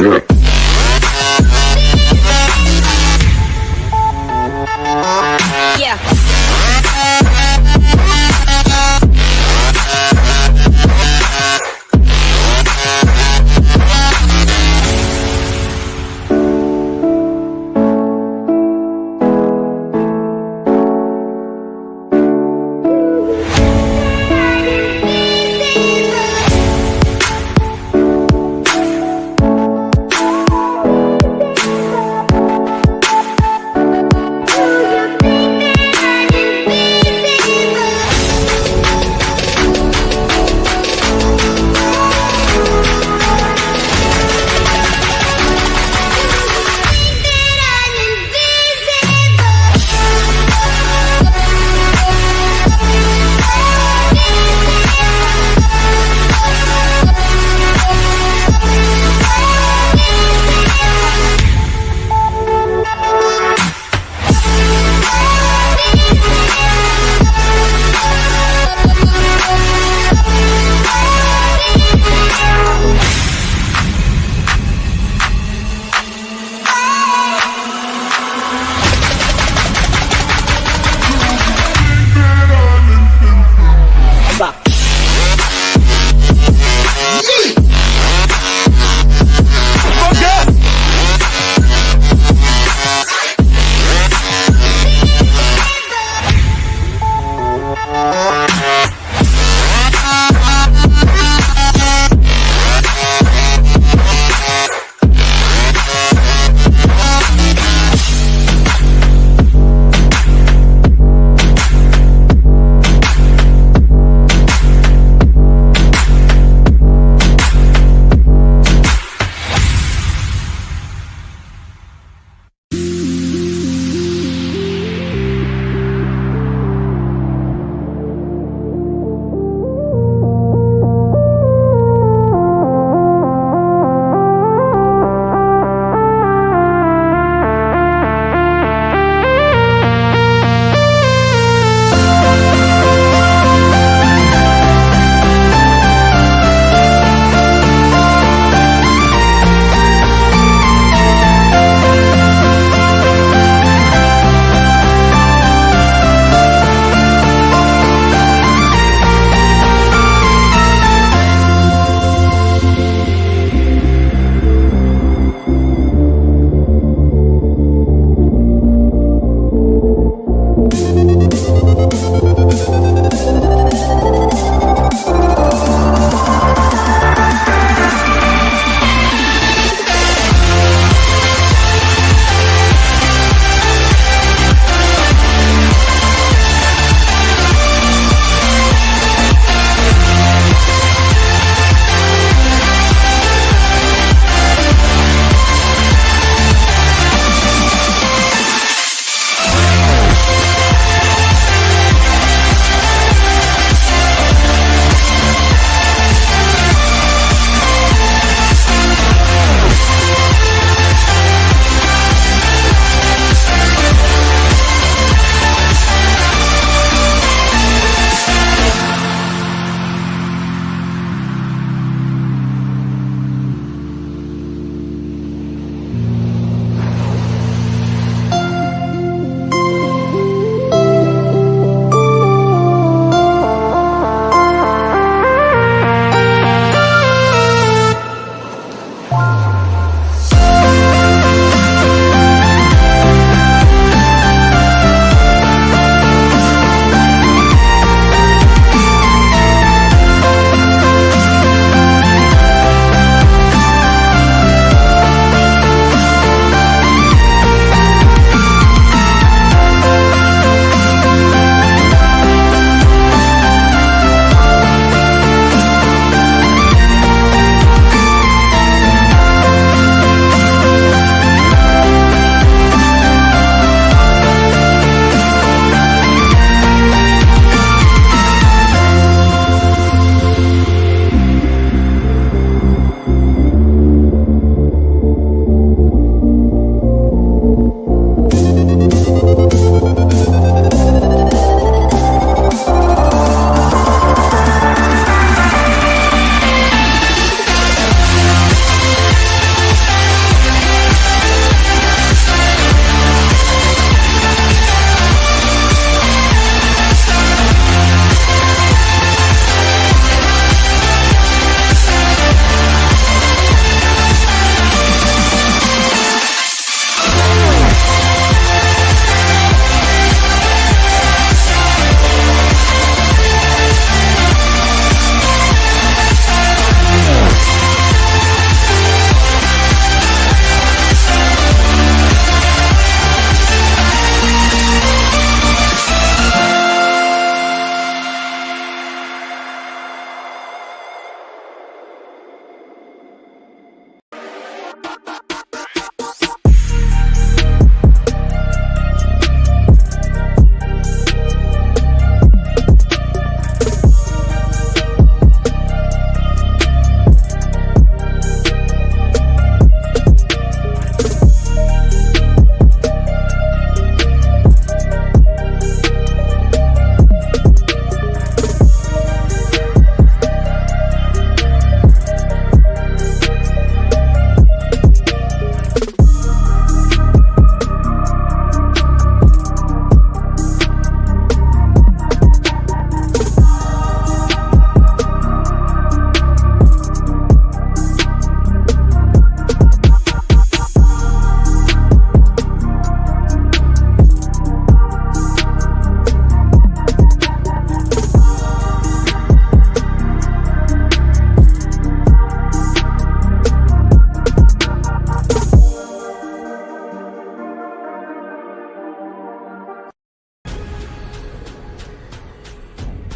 Yeah.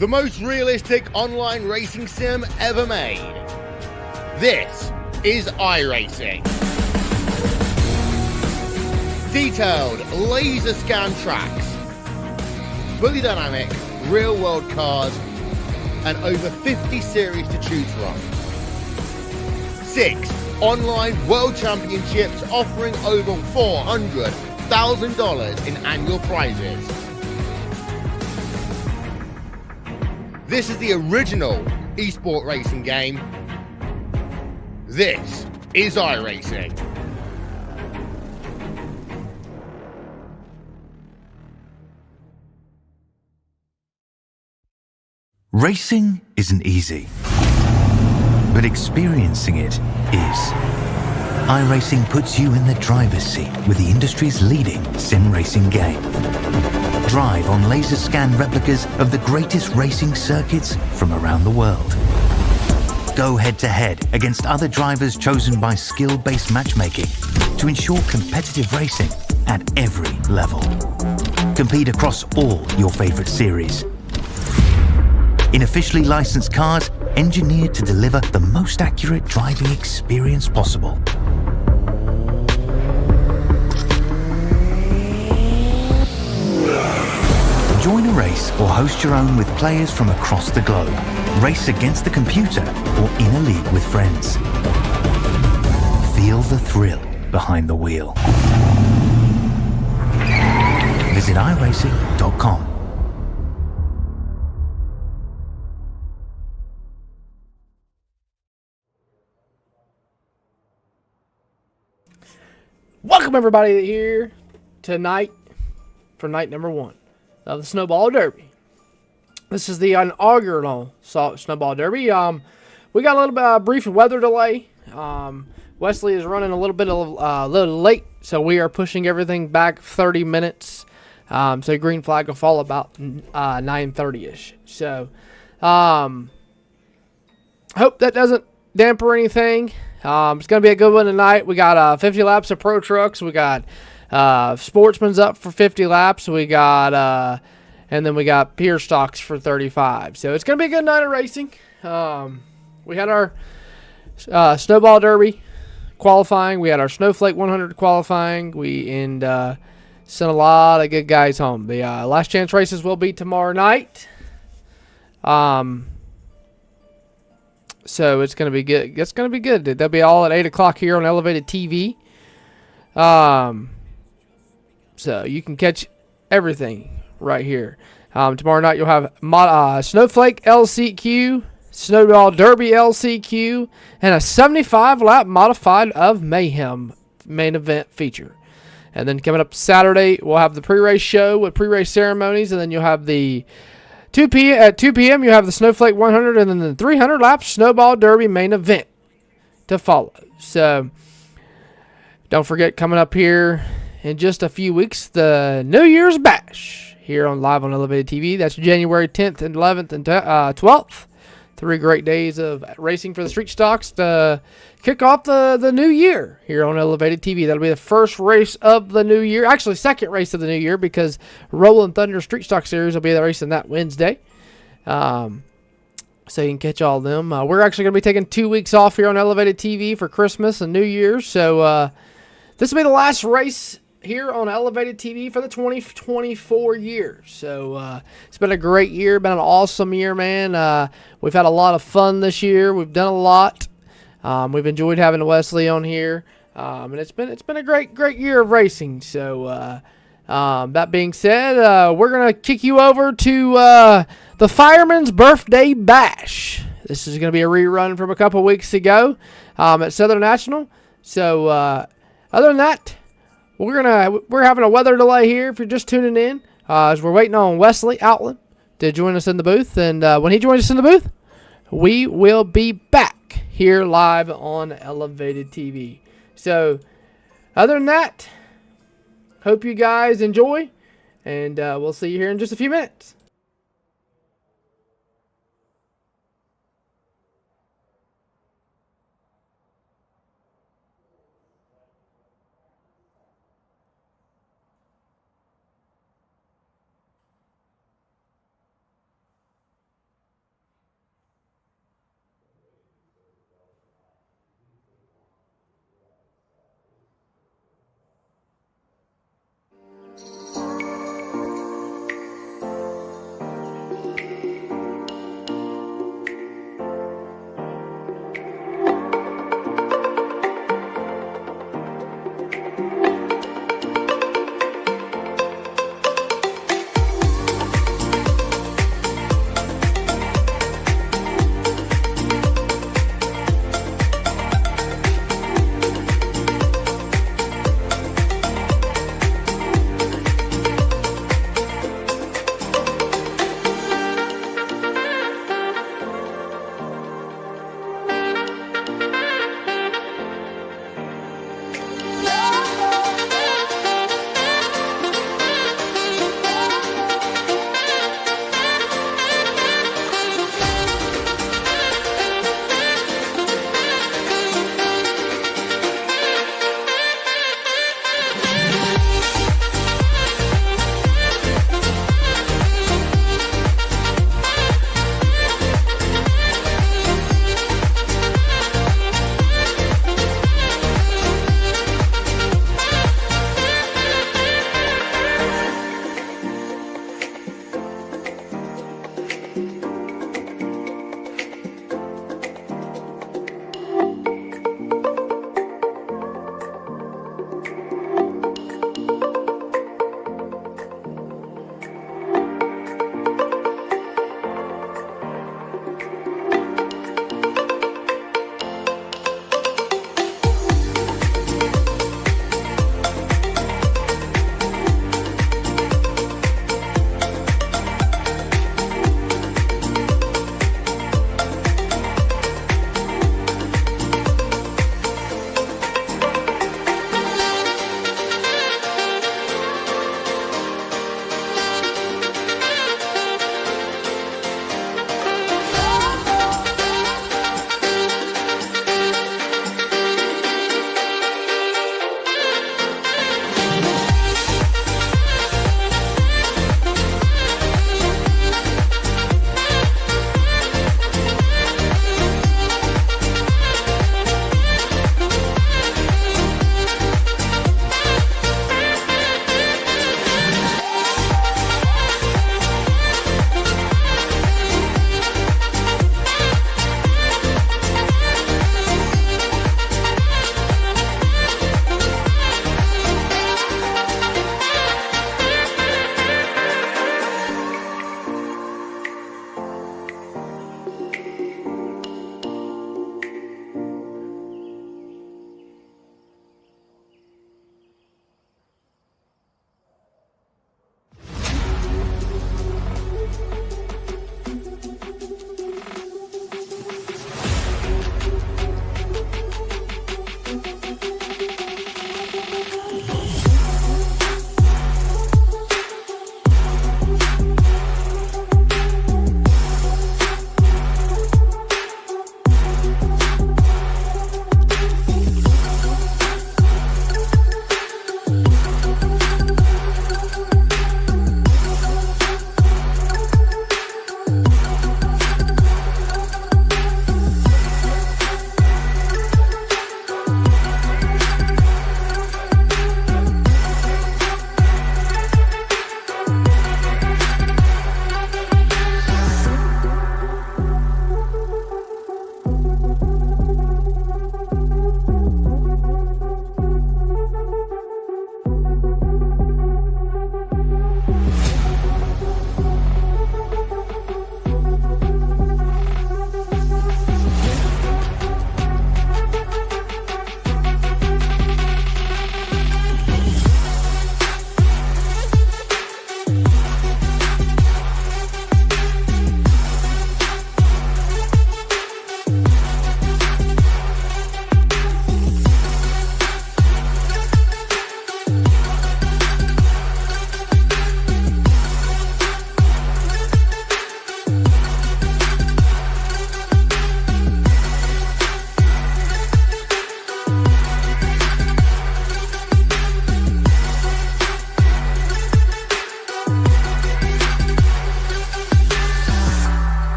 the most realistic online racing sim ever made. This is Iracing. Detailed laser scan tracks, fully dynamic real world cars, and over 50 series to choose from. 6 online world championships offering over $400,000 in annual prizes. This is the original esport racing game. This is Iracing. Racing isn't easy, but experiencing it is. iRacing puts you in the driver's seat with the industry's leading sim racing game. Drive on laser scan replicas of the greatest racing circuits from around the world. Go head-to-head against other drivers chosen by skill-based matchmaking to ensure competitive racing at every level. Compete across all your favorite series. In officially licensed cars, engineered to deliver the most accurate driving experience possible. Join a race or host your own with players from across the globe. Race against the computer or in a league with friends. Feel the thrill behind the wheel. Visit iracing.com. Welcome everybody here tonight for night number 1 of the Snowball Derby. This is the inaugural Snowball Derby. We got a little bit of brief weather delay. Wesley is running a little bit little late, so we are pushing everything back 30 minutes. So green flag will fall about 9:30ish. So hope that doesn't damper anything. It's going to be a good one tonight. We got 50 laps of Pro Trucks. We got Sportsman's up for 50 laps. We got, and then we got Pier Stocks for 35. So it's going to be a good night of racing. We had our Snowball Derby qualifying. We had our Snowflake 100 qualifying. We sent a lot of good guys home. The last chance races will be tomorrow night. So it's going to be good. It's going to be good. They'll be all at 8 o'clock here on Elevated TV. So you can catch everything right here. Tomorrow night you'll have Snowflake LCQ, Snowball Derby LCQ, and a 75-lap modified of Mayhem main event feature. And then coming up Saturday, we'll have the pre-race show with pre-race ceremonies, and then you'll have the 2 p.m. you have the Snowflake 100 and then the 300 lap Snowball Derby main event to follow. So don't forget, coming up here in just a few weeks, the New Year's Bash here on live on Elevated TV. That's January 10th and 11th and 12th. 3 great days of racing for the street stocks to kick off the new year here on Elevated TV. That'll be the first race of the new year. Actually, second race of the new year, because Rolling Thunder Street Stock Series will be the racing that Wednesday. So you can catch all of them. We're actually going to be taking 2 weeks off here on Elevated TV for Christmas and New Year's. So this will be the last race here on Elevated TV for the 2024 year. So it's been a great year, been an awesome year, man. We've had a lot of fun this year. We've done a lot. We've enjoyed having Wesley on here, and it's been a great year of racing. So that being said, we're gonna kick you over to the Fireman's Birthday Bash. This is gonna be a rerun from a couple weeks ago at Southern National. So other than that, we're having a weather delay here if you're just tuning in, as we're waiting on Wesley Outland to join us in the booth. And when he joins us in the booth, we will be back here live on Elevated TV. So other than that, hope you guys enjoy, and we'll see you here in just a few minutes.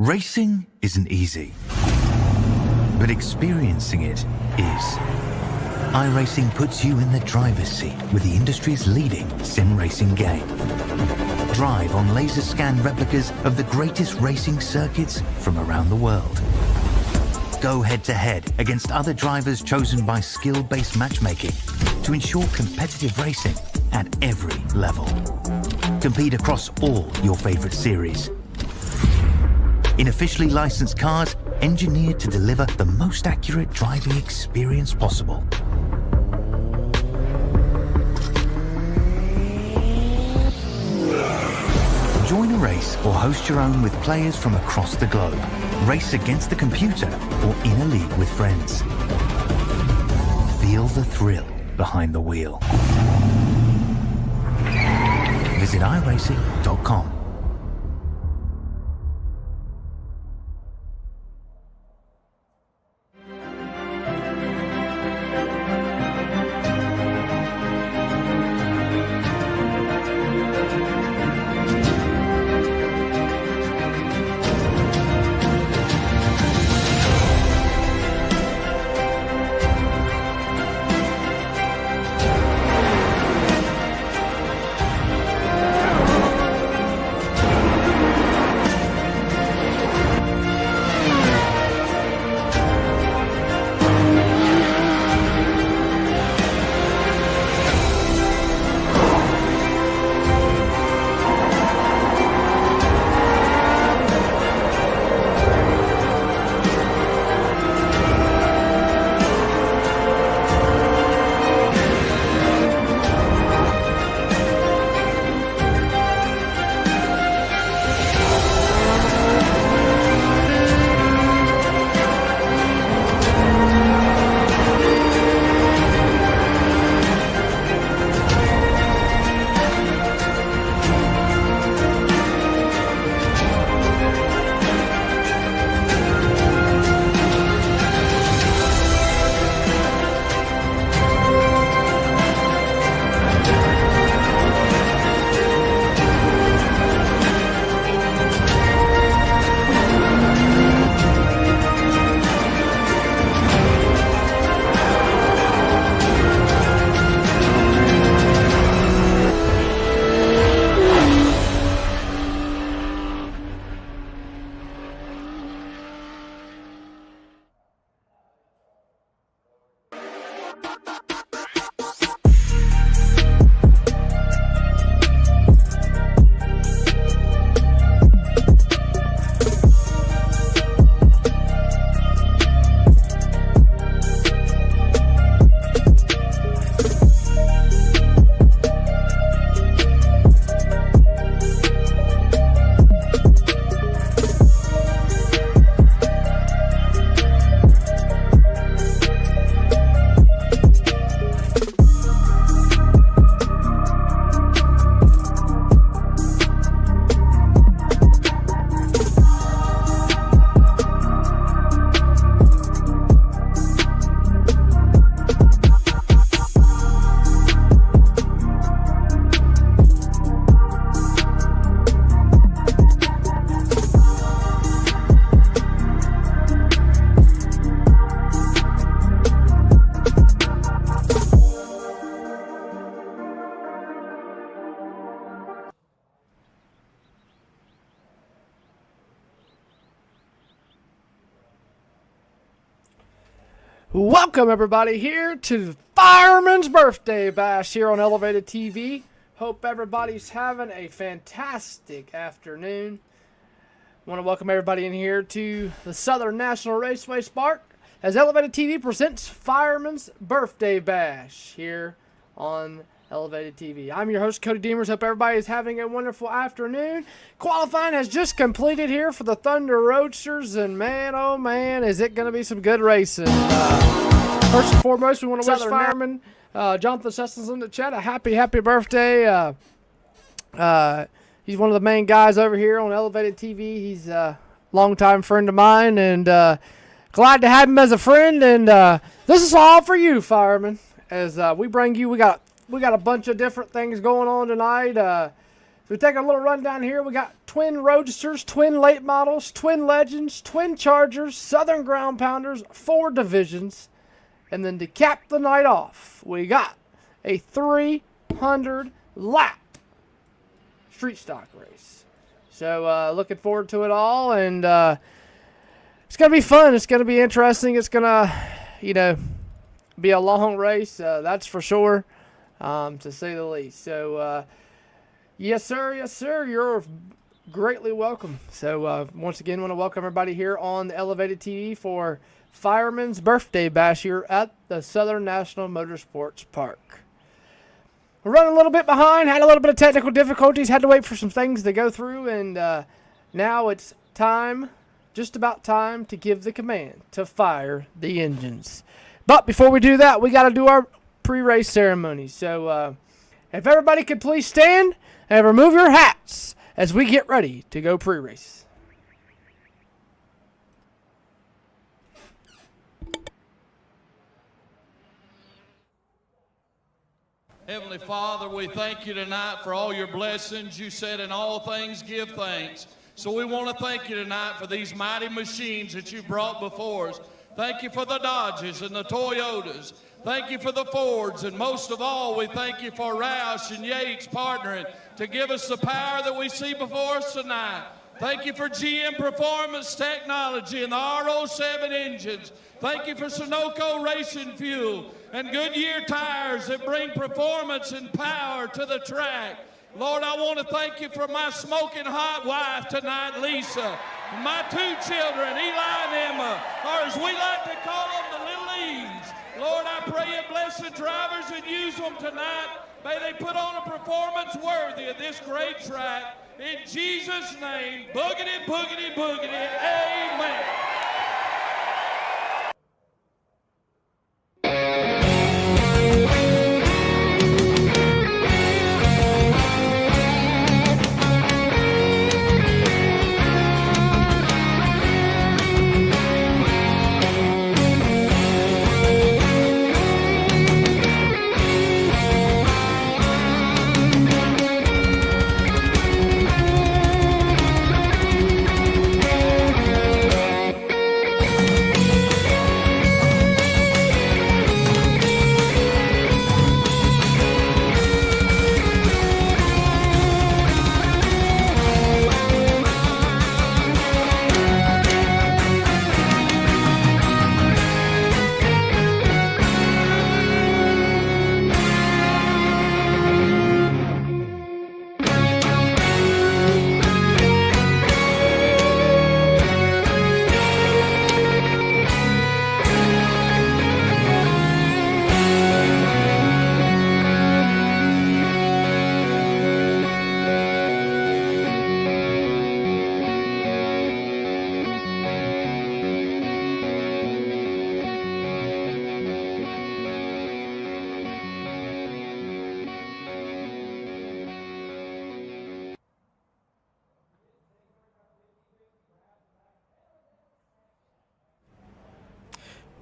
Racing isn't easy, but experiencing it is. Iracing puts you in the driver's seat with the industry's leading sim racing game. Drive on laser scan replicas of the greatest racing circuits from around the world. Go head-to-head against other drivers chosen by skill-based matchmaking to ensure competitive racing at every level. Compete across all your favorite series. In officially licensed cars, engineered to deliver the most accurate driving experience possible. Join a race or host your own with players from across the globe. Race against the computer or in a league with friends. Feel the thrill behind the wheel. Visit iracing.com. Welcome everybody here to Fireman's Birthday Bash here on Elevated TV. Hope everybody's having a fantastic afternoon. Want to welcome everybody in here to the Southern National Raceway Spark as Elevated TV presents Fireman's Birthday Bash here on Elevated TV. I'm your host, Cody Deemers. Hope everybody is having a wonderful afternoon. Qualifying has just completed here for the Thunder Roadsters, and man, oh man, is it going to be some good racing. First and foremost, we want to wish Fireman Jonathan Sessions in the chat a happy birthday. He's one of the main guys over here on Elevated TV. He's a longtime friend of mine, and glad to have him as a friend. And this is all for you, Fireman. As we bring you, we got a bunch of different things going on tonight. So we take a little rundown here. We got twin roadsters, twin late models, twin legends, twin chargers, southern ground pounders, 4 divisions. And then to cap the night off, we got a 300 lap street stock race. So looking forward to it all, and it's going to be fun. It's going to be interesting. It's going to, be a long race, that's for sure, to say the least. So, yes, sir, you're greatly welcome. So, once again, want to welcome everybody here on the Elevated TV for Fireman's Birthday Bash here at the Southern National Motorsports Park. We're running a little bit behind, had a little bit of technical difficulties, had to wait for some things to go through, and now it's time, just about time, to give the command to fire the engines. But before we do that, we got to do our pre-race ceremony. So if everybody could please stand and remove your hats as we get ready to go pre-race. Heavenly Father, we thank you tonight for all your blessings. You said in all things give thanks. So we want to thank you tonight for these mighty machines that you brought before us. Thank you for the Dodges and the Toyotas. Thank you for the Fords. And most of all, we thank you for Roush and Yates partnering to give us the power that we see before us tonight. Thank you for GM Performance Technology and the R07 engines. Thank you for Sunoco Racing Fuel and Goodyear tires that bring performance and power to the track. Lord, I want to thank you for my smoking hot wife tonight, Lisa, and my 2 children, Eli and Emma, or as we like to call them, the little E's. Lord, I pray you bless the drivers and use them tonight. May they put on a performance worthy of this great track. In Jesus' name, boogity, boogity, boogity, amen.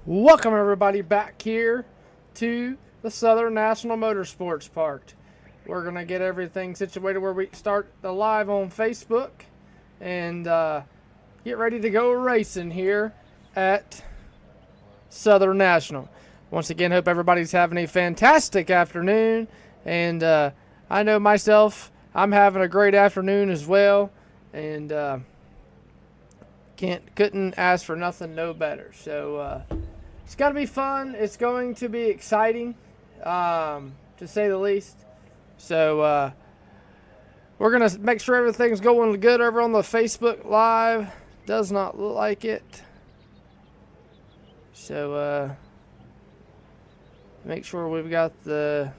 Welcome everybody back here to the Southern National Motorsports Park. We're going to get everything situated where we start the live on Facebook and get ready to go racing here at Southern National. Once again, hope everybody's having a fantastic afternoon, and I know myself, I'm having a great afternoon as well, and couldn't ask for nothing no better. So it's going to be fun. It's going to be exciting, to say the least. So we're going to make sure everything's going good over on the Facebook Live. Does not look like it. So make sure we've got the...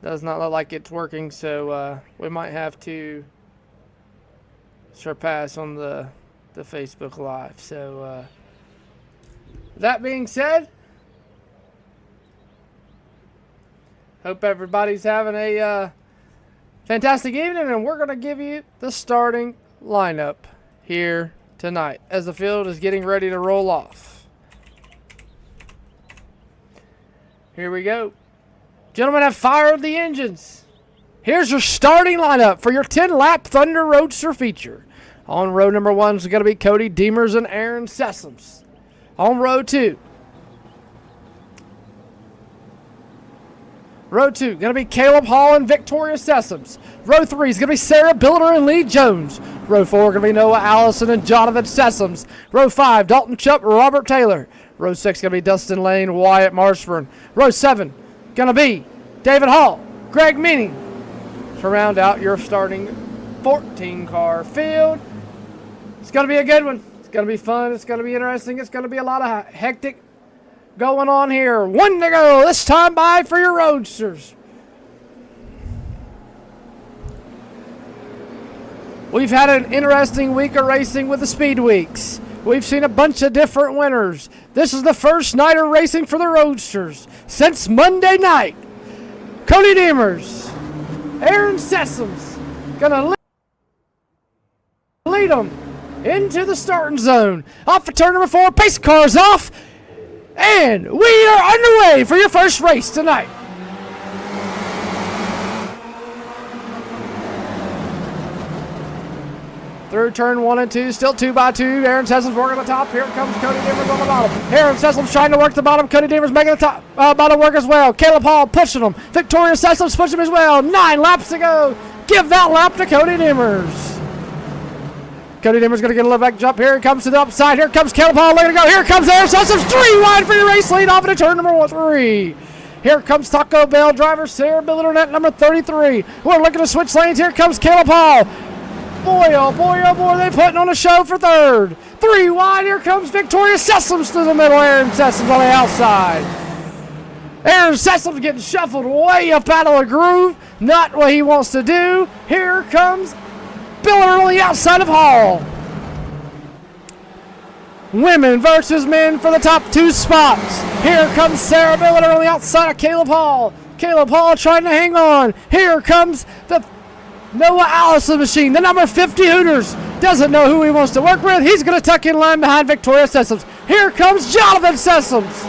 Does not look like it's working, so we might have to surpass on the Facebook Live. So that being said, hope everybody's having a fantastic evening, and we're going to give you the starting lineup here tonight as the field is getting ready to roll off. Here we go. Gentlemen have fired the engines. Here's your starting lineup for your 10-lap Thunder Roadster feature. On row number 1 is going to be Cody Deemers and Aaron Sessoms. On row 2. Row 2, going to be Caleb Hall and Victoria Sessoms. Row 3 is going to be Sarah Billiter and Lee Jones. Row 4 going to be Noah Allison and Jonathan Sessoms. Row 5, Dalton Chupp, Robert Taylor. Row 6 going to be Dustin Lane, Wyatt Marshburn. Row 7 going to be David Hall, Greg Meaning. To round out your starting 14-car field. It's going to be a good one. It's going to be fun. It's going to be interesting. It's going to be a lot of hectic going on here. 1 to go this time by for your Roadsters. We've had an interesting week of racing with the Speed Weeks. We've seen a bunch of different winners. This is the first night of racing for the Roadsters since Monday night. Cody Deemers, Aaron Sessoms, gonna lead them into the starting zone. Off for turn number 4, pace cars off. And we are underway for your first race tonight. Through turn 1 and 2, still 2 by 2. Aaron Sessoms working the top. Here comes Cody Deemers on the bottom. Aaron Sessoms trying to work the bottom. Cody Deemers making the top bottom work as well. Caleb Hall pushing him. Victoria Sessoms pushing him as well. 9 laps to go. Give that lap to Cody Deemers. Cody Deemers going to get a little back jump. Here he comes to the upside. Here comes Caleb Hall looking to go. Here comes Aaron Sessoms. 3 wide for your race lead off into turn number 3. Here comes Taco Bell driver Sarah Billiter at number 33. We're looking to switch lanes. Here comes Caleb Hall. Boy, oh boy, oh boy, they're putting on a show for third. 3 wide, here comes Victoria Sessoms to the middle. Aaron Sessoms on the outside. Aaron Sessoms getting shuffled way up out of the groove. Not what he wants to do. Here comes Billiter on the outside of Hall. Women versus men for the top 2 spots. Here comes Sarah Billiter on the outside of Caleb Hall. Caleb Hall trying to hang on. Here comes the Noah Allison machine, the number 50 Hooters. Doesn't know who he wants to work with. He's going to tuck in line behind Victoria Sessoms. Here comes Jonathan Sessoms.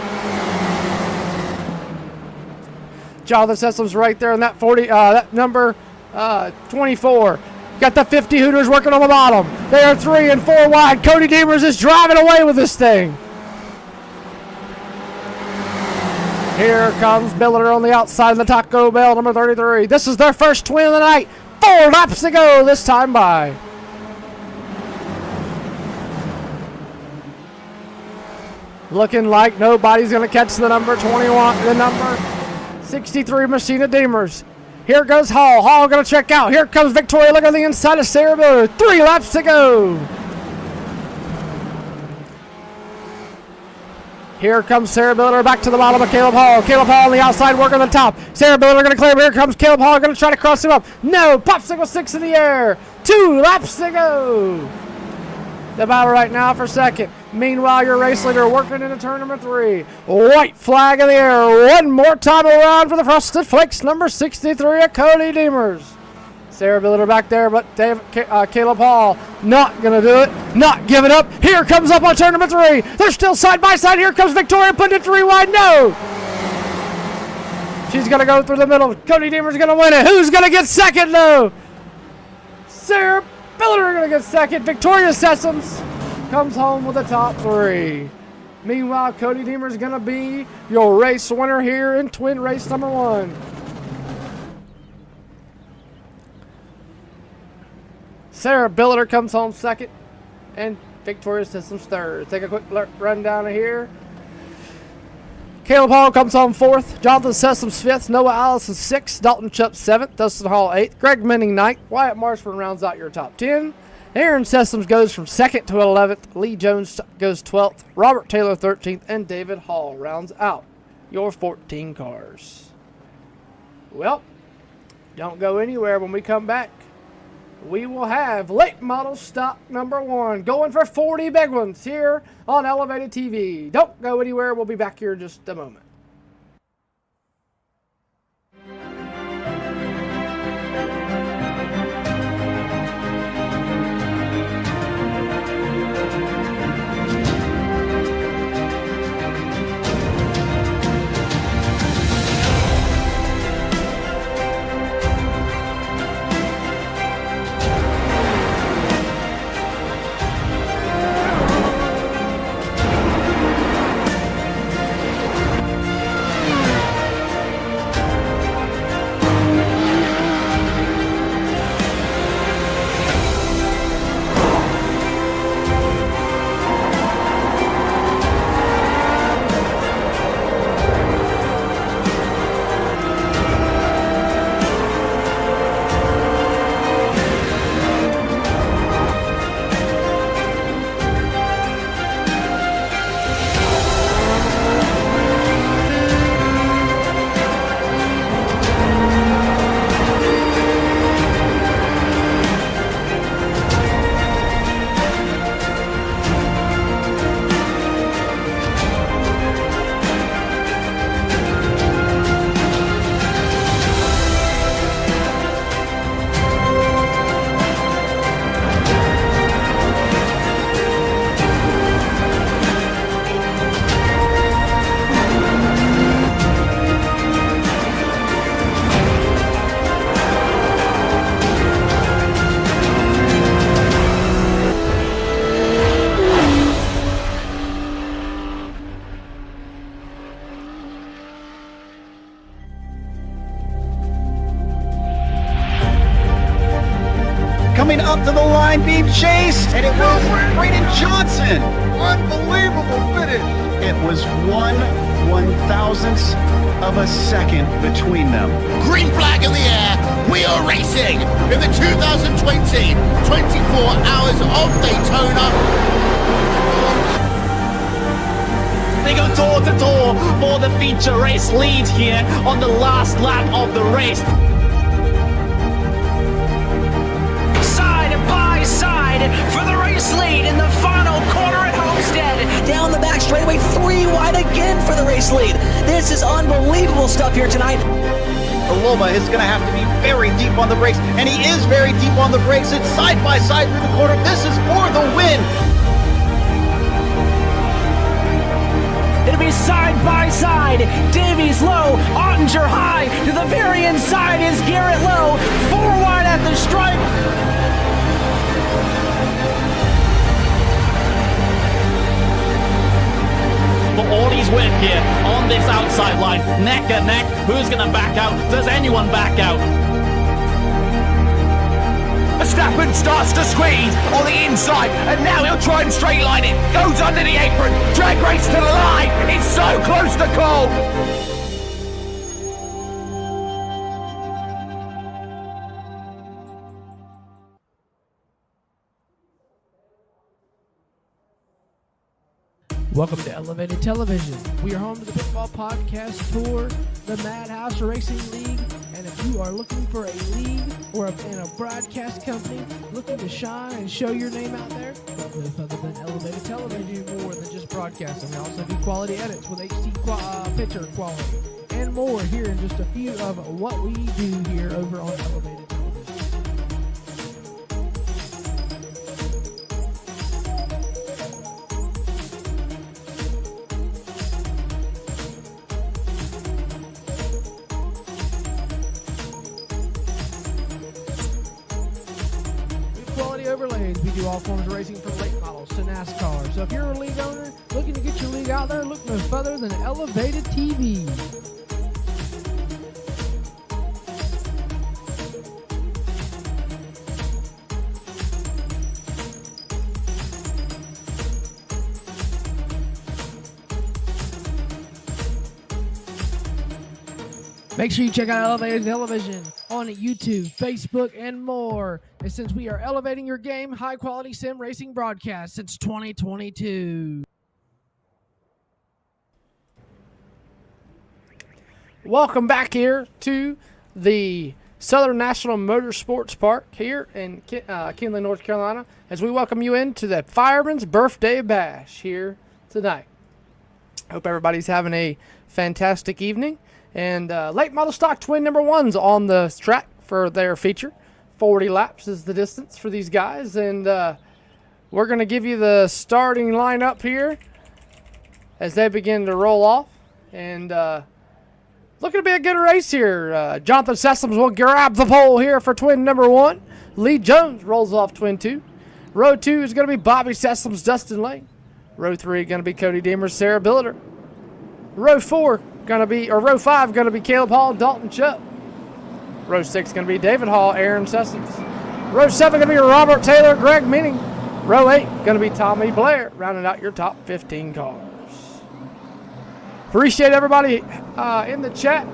Jonathan Sessoms right there in that 40, that number 24. Got the 50 Hooters working on the bottom. They are 3 and 4 wide. Cody Deemers is driving away with this thing. Here comes Billiter on the outside of the Taco Bell, number 33. This is their first win of the night. 4 laps to go this time by. Looking like nobody's going to catch the number 21, the number 63 machine of Deemers. Here goes Hall. Hall going to check out. Here comes Victoria. Look on the inside of Sarah Billiter. 3 laps to go. Here comes Sarah Billiter back to the bottom of Caleb Hall. Caleb Hall on the outside, working on the top. Sarah Billiter going to clear him. Here comes Caleb Hall, going to try to cross him up. No, popsicle 6 in the air. 2 laps to go. The battle right now for second. Meanwhile, your race leader working into turn number 3. White flag in the air. One more time around for the Frosted Flakes, number 63 of Cody Deemers. Sarah Billiter back there, but Caleb Hall not going to do it. Not give it up. Here comes up on turn number 3. They're still side by side. Here comes Victoria putting it 3 wide. No. She's going to go through the middle. Cody Deemers going to win it. Who's going to get second, though? Sarah Billiter going to get second. Victoria Sessoms comes home with the top 3. Meanwhile, Cody Deemers going to be your race winner here in twin race number 1. Sarah Billiter comes home second, and Victoria Sessoms third. Take a quick rundown of here. Caleb Hall comes home 4th. Jonathan Sessoms 5th. Noah Allison 6th. Dalton Chupp 7th. Dustin Hall 8th. Greg Menning 9th. Wyatt Marshburn rounds out your top 10. Aaron Sessoms goes from 2nd to 11th. Lee Jones goes 12th. Robert Taylor 13th. And David Hall rounds out your 14 cars. Well, don't go anywhere. When we come back, we will have late model stock number 1 going for 40 big ones here on Elevated TV. Don't go anywhere. We'll be back here in just a moment. coming up to the line, being chased, and it was Braden Johnson. Unbelievable finish. It was 1/1000th of a second between them. Green flag in the air. We are racing in the 2020 24 Hours of Daytona. They go door to door for the feature race lead here on the last lap of the race. Side by side for the race lead in the final corner at Homestead. Down the back straightaway, 3 wide again for the race lead. This is unbelievable stuff here tonight. Aloma is going to have to be very deep on the brakes, and he is very deep on the brakes. It's side by side through the corner. This is for the win. It'll be side by side. Davies low, Ottinger high. To the very inside is Garrett Low. 4 wide at the stripe. For Audie's win here on this outside line. Neck and neck. Who's going to back out? Does anyone back out? Verstappen starts to squeeze on the inside, and now he'll try and straight line it. Goes under the apron. Drag race to the line. It's so close to call. Welcome to Elevated Television. We are home to the Pitfall Podcast Tour, the Madhouse Racing League, and if you are looking for a league or a broadcast company looking to shine and show your name out there, look no further than Elevated Television. More than just broadcasting. We also do quality edits with HD picture quality and more. Here in just a few of what we do here over on Elevated Television. Overlays. We do all forms of racing from late models to NASCAR. So if you're a league owner looking to get your league out there, look no further than Elevated TV. Make sure you check out Elevated Television on YouTube, Facebook, and more. And since we are elevating your game, high-quality sim racing broadcast since 2022. Welcome back here to the Southern National Motorsports Park here in Kinley, North Carolina, as we welcome you into the Fireman's Birthday Bash here tonight. Hope everybody's having a fantastic evening. And late model stock twin number 1's on the track for their feature. 40 laps is the distance for these guys. And we're going to give you the starting lineup here as they begin to roll off. And looking to be a good race here. Jonathan Sessoms will grab the pole here for twin number 1. Lee Jones rolls off twin 2. Row 2 is going to be Bobby Sessoms, Dustin Lane. Row 3 going to be Cody Deemer, Sarah Billiter. Row 4 row 5 gonna be Caleb Hall, Dalton Chubb. Row 6 gonna be David Hall, Aaron Sessoms. Row 7 gonna be Robert Taylor, Greg Meaning. Row 8 gonna be Tommy Blair, rounding out your top 15 cars. Appreciate everybody in the chat.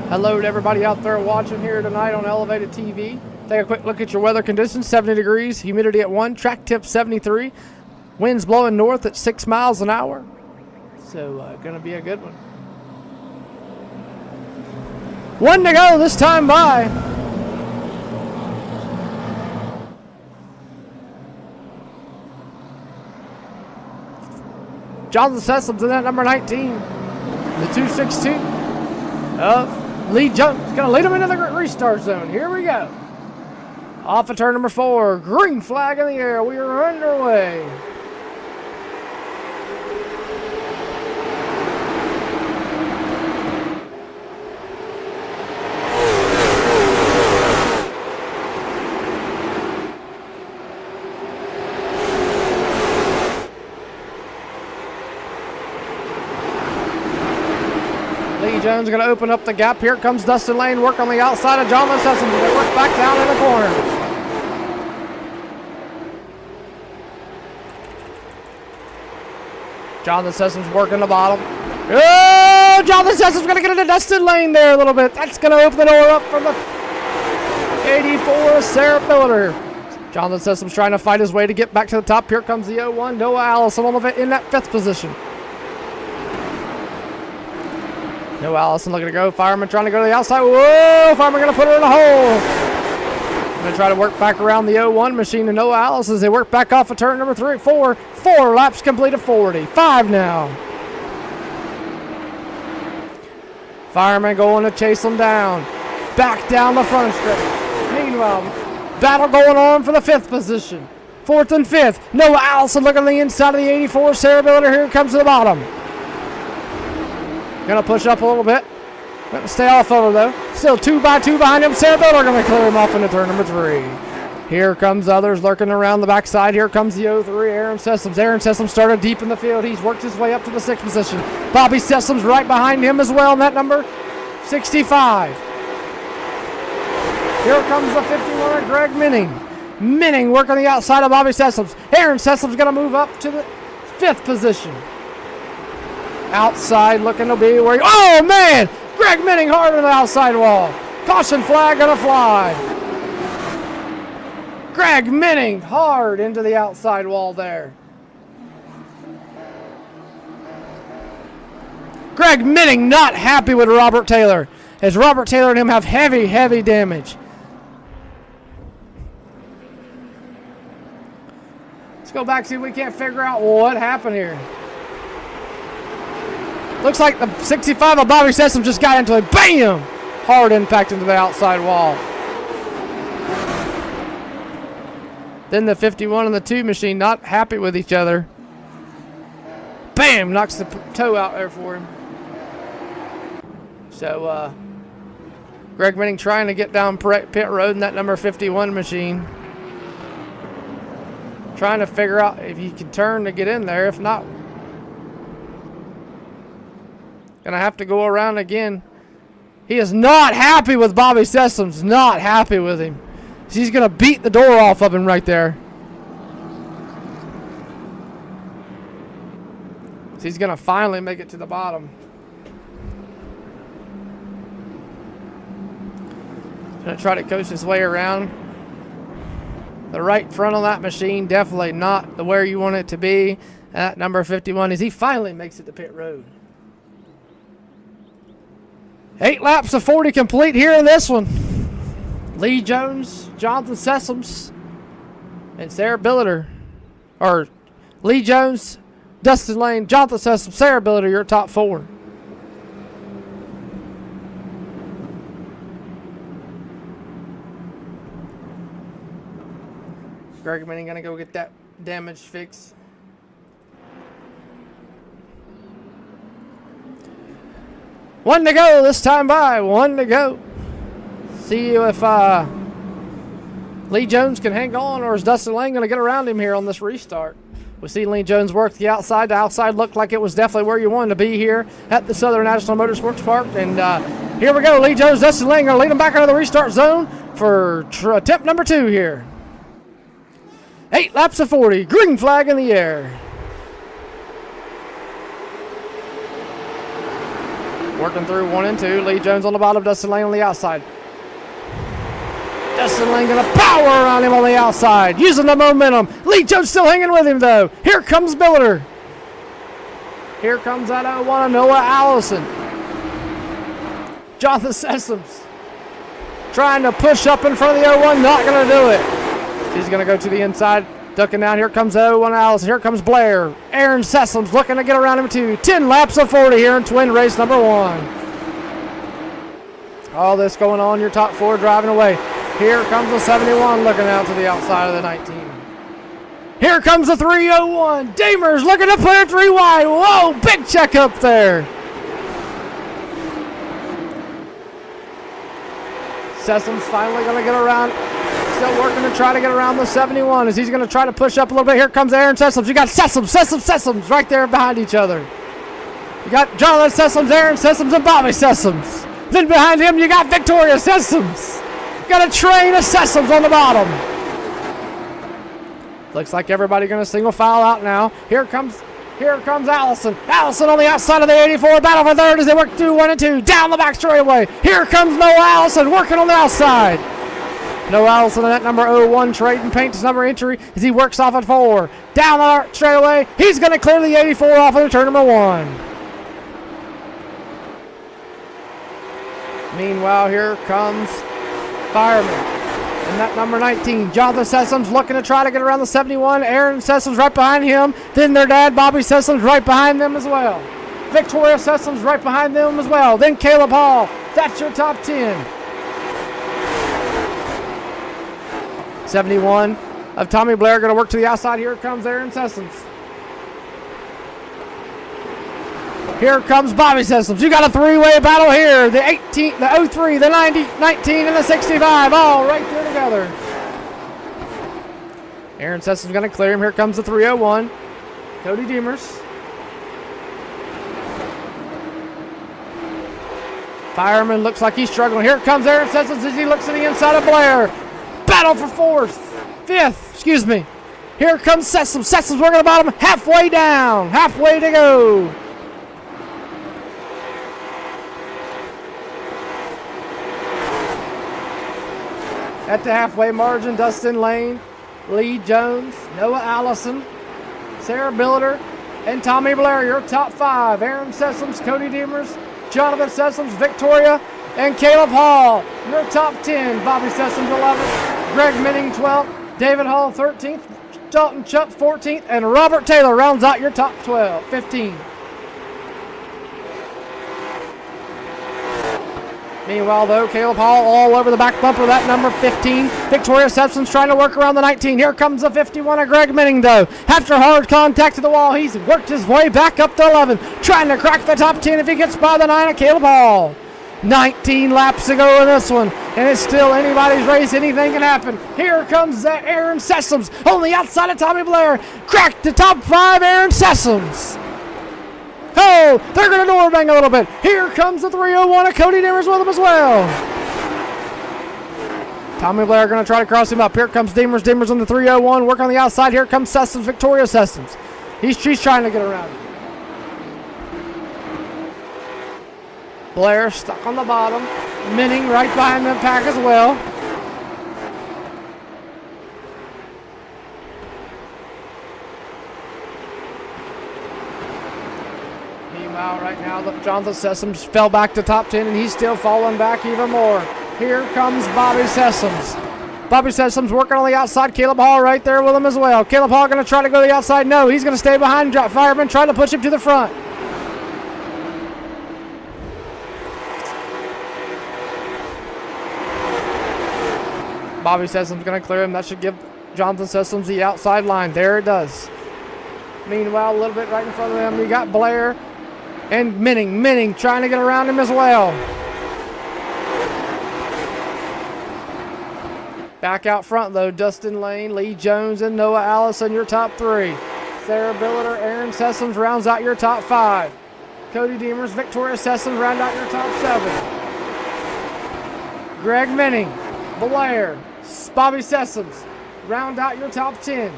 Hello to everybody out there watching here tonight on Elevated TV. Take a quick look at your weather conditions. 70 degrees, humidity at 1, track tip 73. Winds blowing north at 6 miles an hour. So, going to be a good one. 1 to go this time by. Jonathan Sessoms in that number 19. The 262 of Lee Jones. Going to lead him into the restart zone. Here we go. Off of turn number 4. Green flag in the air. We are underway. Jones going to open up the gap. Here comes Dustin Lane. Work on the outside of Jonathan Sessions. They work back down in the corner. Jonathan Sessions working the bottom. Oh, Jonathan Sessions going to get into Dustin Lane there a little bit. That's going to open the door up for the 84 Sarah Billiter. Jonathan Sessions trying to fight his way to get back to the top. Here comes the 01 Noah Allison on the in that 5th position. Noah Allison looking to go. Fireman trying to go to the outside. Whoa! Fireman going to put her in a hole. Going to try to work back around the 01 machine to Noah Allison as they work back off of turn number 4. 4 laps complete of 40. 5 now. Fireman going to chase them down. Back down the front stretch. Meanwhile, battle going on for the 5th position. 4th and 5th. Noah Allison looking on the inside of the 84. Sarah Billiter here comes to the bottom. Going to push up a little bit. Going to stay off of her though. Still 2 by 2 behind him. Sarah Billiter going to clear him off into turn number 3. Here comes others lurking around the backside. Here comes the 03, Aaron Sessoms. Aaron Sessoms started deep in the field. He's worked his way up to the 6th position. Bobby Sessoms right behind him as well in that number 65. Here comes the 51er, Greg Minning. Minning working on the outside of Bobby Sessoms. Aaron Sessoms going to move up to the 5th position. Outside looking to be where... Oh, man! Greg Minning hard on the outside wall. Caution flag going to fly. Greg Minning hard into the outside wall there. Greg Minning not happy with Robert Taylor, as Robert Taylor and him have heavy, heavy damage. Let's go back, see if we can't figure out what happened here. Looks like the 65 of Bobby Sessom just got into it. Bam! Hard impact into the outside wall. Then the 51 and the 2 machine not happy with each other. Bam! Knocks the toe out there for him. So, Greg Minning trying to get down pit road in that number 51 machine. Trying to figure out if he can turn to get in there. If not, gonna have to go around again. He is not happy with Bobby Sessoms. Not happy with him. He's gonna beat the door off of him right there. He's gonna finally make it to the bottom. Gonna try to coast his way around. The right front of that machine definitely not the where you want it to be. At number 51 as he finally makes it to pit road. 8 laps of 40 complete here in this one. Lee Jones, Jonathan Sessoms, and Sarah Billiter. Or Lee Jones, Dustin Lane, Jonathan Sessoms, Sarah Billiter, your top 4. Greg Minning gonna go get that damage fixed. One to go this time by. 1 to go. See if Lee Jones can hang on, or is Dustin Lane going to get around him here on this restart? We see Lee Jones work the outside. The outside looked like it was definitely where you wanted to be here at the Southern National Motorsports Park. And here we go. Lee Jones, Dustin Lane going to lead him back into the restart zone for attempt number 2 here. 8 laps of 40. Green flag in the air. Working through 1 and 2. Lee Jones on the bottom, Dustin Lane on the outside. Dustin Lane going to power around him on the outside, using the momentum. Lee Jones still hanging with him, though. Here comes Billiter. Here comes that 01 Noah Allison. Jonathan Sessoms trying to push up in front of the 01, not going to do it. He's going to go to the inside, ducking down. Here comes 01 Allison. Here comes Blair. Aaron Sessoms looking to get around him, too. 10 laps of 40 here in twin race number 1. All this going on, your top 4 driving away. Here comes the 71 looking out to the outside of the 19. Here comes the 301. Damers looking to put it 3 wide. Whoa, big check up there. Sessoms finally going to get around. Still working to try to get around the 71 as he's going to try to push up a little bit. Here comes Aaron Sessoms. You got Sessoms right there behind each other. You got Jonathan Sessoms, Aaron Sessoms, and Bobby Sessoms. Then behind him, you got Victoria Sessoms. Got a train of Sessoms on the bottom. Looks like everybody going to single file out now. Here comes Allison. Allison on the outside of the 84. Battle for third as they work through 1 and 2. Down the back straightaway. Here comes Noah Allison working on the outside. Noah Allison in that number 01 trading paint his number entry as he works off at 4. Down the straightaway. He's going to clear the 84 off of turn number 1. Meanwhile, here comes Fireman. And that number 19, Jonathan Sessoms looking to try to get around the 71. Aaron Sessoms right behind him. Then their dad, Bobby Sessoms, right behind them as well. Victoria Sessoms right behind them as well. Then Caleb Hall. That's your top 10. 71 of Tommy Blair going to work to the outside. Here comes Aaron Sessoms. Here comes Bobby Sessoms. You got a three-way battle here. The 18, the 03, the 90, 19, and the 65 all right there together. Aaron Sessoms going to clear him. Here comes the 301. Cody Demers. Fireman looks like he's struggling. Here comes Aaron Sessoms as he looks to the inside of Blair. Battle for fifth, excuse me. Here comes Sessoms. Sessoms working the bottom, halfway down, halfway to go. At the halfway margin, Dustin Lane, Lee Jones, Noah Allison, Sarah Billiter, and Tommy Blair, your top 5. Aaron Sessoms, Cody Demers, Jonathan Sessoms, Victoria, and Caleb Hall, your top 10. Bobby Sessoms, 11th. Greg Minning, 12th. David Hall, 13th. Dalton Chupp, 14th. And Robert Taylor rounds out your top 15. Meanwhile, though, Caleb Hall all over the back bumper, that number 15. Victoria Sessoms trying to work around the 19. Here comes the 51 of Greg Minning, though. After hard contact to the wall, he's worked his way back up to 11. Trying to crack the top 10 if he gets by the 9 of Caleb Hall. 19 laps to go in this one, and it's still anybody's race. Anything can happen. Here comes Aaron Sessoms on the outside of Tommy Blair. Cracked the top 5, Aaron Sessoms. Oh, they're going to door bang a little bit. Here comes the 301 of Cody Demers with him as well. Tommy Blair going to try to cross him up. Here comes Demers. Demers on the 301. Work on the outside. Here comes Sessoms. Victoria Sessoms. She's trying to get around him. Blair stuck on the bottom. Minning right behind the pack as well. Meanwhile, right now, look, Jonathan Sessoms fell back to top 10, and he's still falling back even more. Here comes Bobby Sessoms. Bobby Sessoms working on the outside. Caleb Hall right there with him as well. Caleb Hall going to try to go to the outside. No, he's going to stay behind Fireman, trying to push him to the front. Bobby Sessoms going to clear him. That should give Jonathan Sessoms the outside line. There it does. Meanwhile, a little bit right in front of them, you got Blair and Minning. Minning trying to get around him as well. Back out front, though, Dustin Lane, Lee Jones, and Noah Allison, your top 3. Sarah Billiter, Aaron Sessoms rounds out your top 5. Cody Demers, Victoria Sessoms round out your top 7. Greg Minning, Blair, Bobby Sessoms round out your top 10.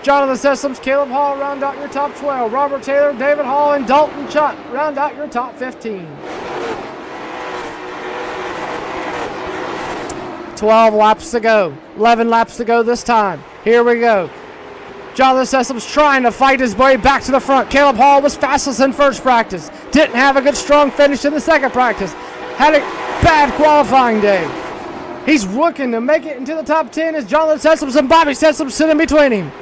Jonathan Sessoms, Caleb Hall round out your top 12. Robert Taylor, David Hall, and Dalton Chutt round out your top 15. 12 laps to go. 11 laps to go this time. Here we go. Jonathan Sessoms trying to fight his way back to the front. Caleb Hall was fastest in first practice. Didn't have a good strong finish in the second practice. Had a bad qualifying day. He's looking to make it into the top 10 as Jonathan Sessoms and Bobby Sessoms sit in between him.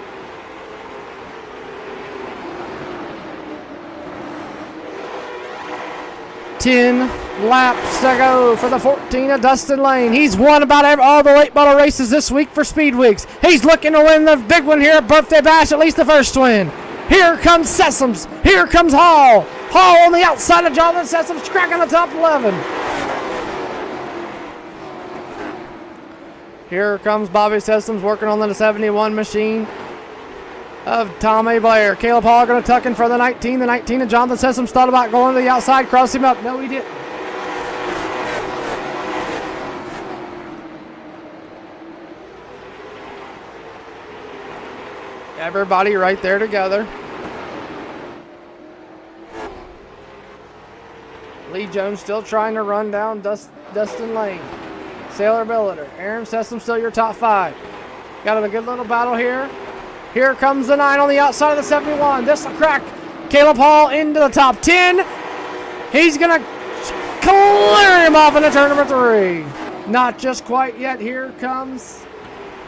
Ten laps to go for the 14 of Dustin Lane. He's won about all the late model races this week for Speed Weeks. He's looking to win the big one here at Birthday Bash, at least the first win. Here comes Sessoms. Here comes Hall. Hall on the outside of Jonathan Sessoms, cracking the top 11. Here comes Bobby Sessoms working on the 71 machine of Tommy Blair. Caleb Hall going to tuck in for the 19. The 19 and Jonathan Sessoms thought about going to the outside, cross him up. No, he didn't. Everybody right there together. Lee Jones still trying to run down Dustin Lane. Sailor Billiter. Aaron Sessom still your top 5. Got a good little battle here. Here comes the 9 on the outside of the 71. This will crack Caleb Hall into the top 10. He's going to clear him off into turn number 3. Not just quite yet. Here comes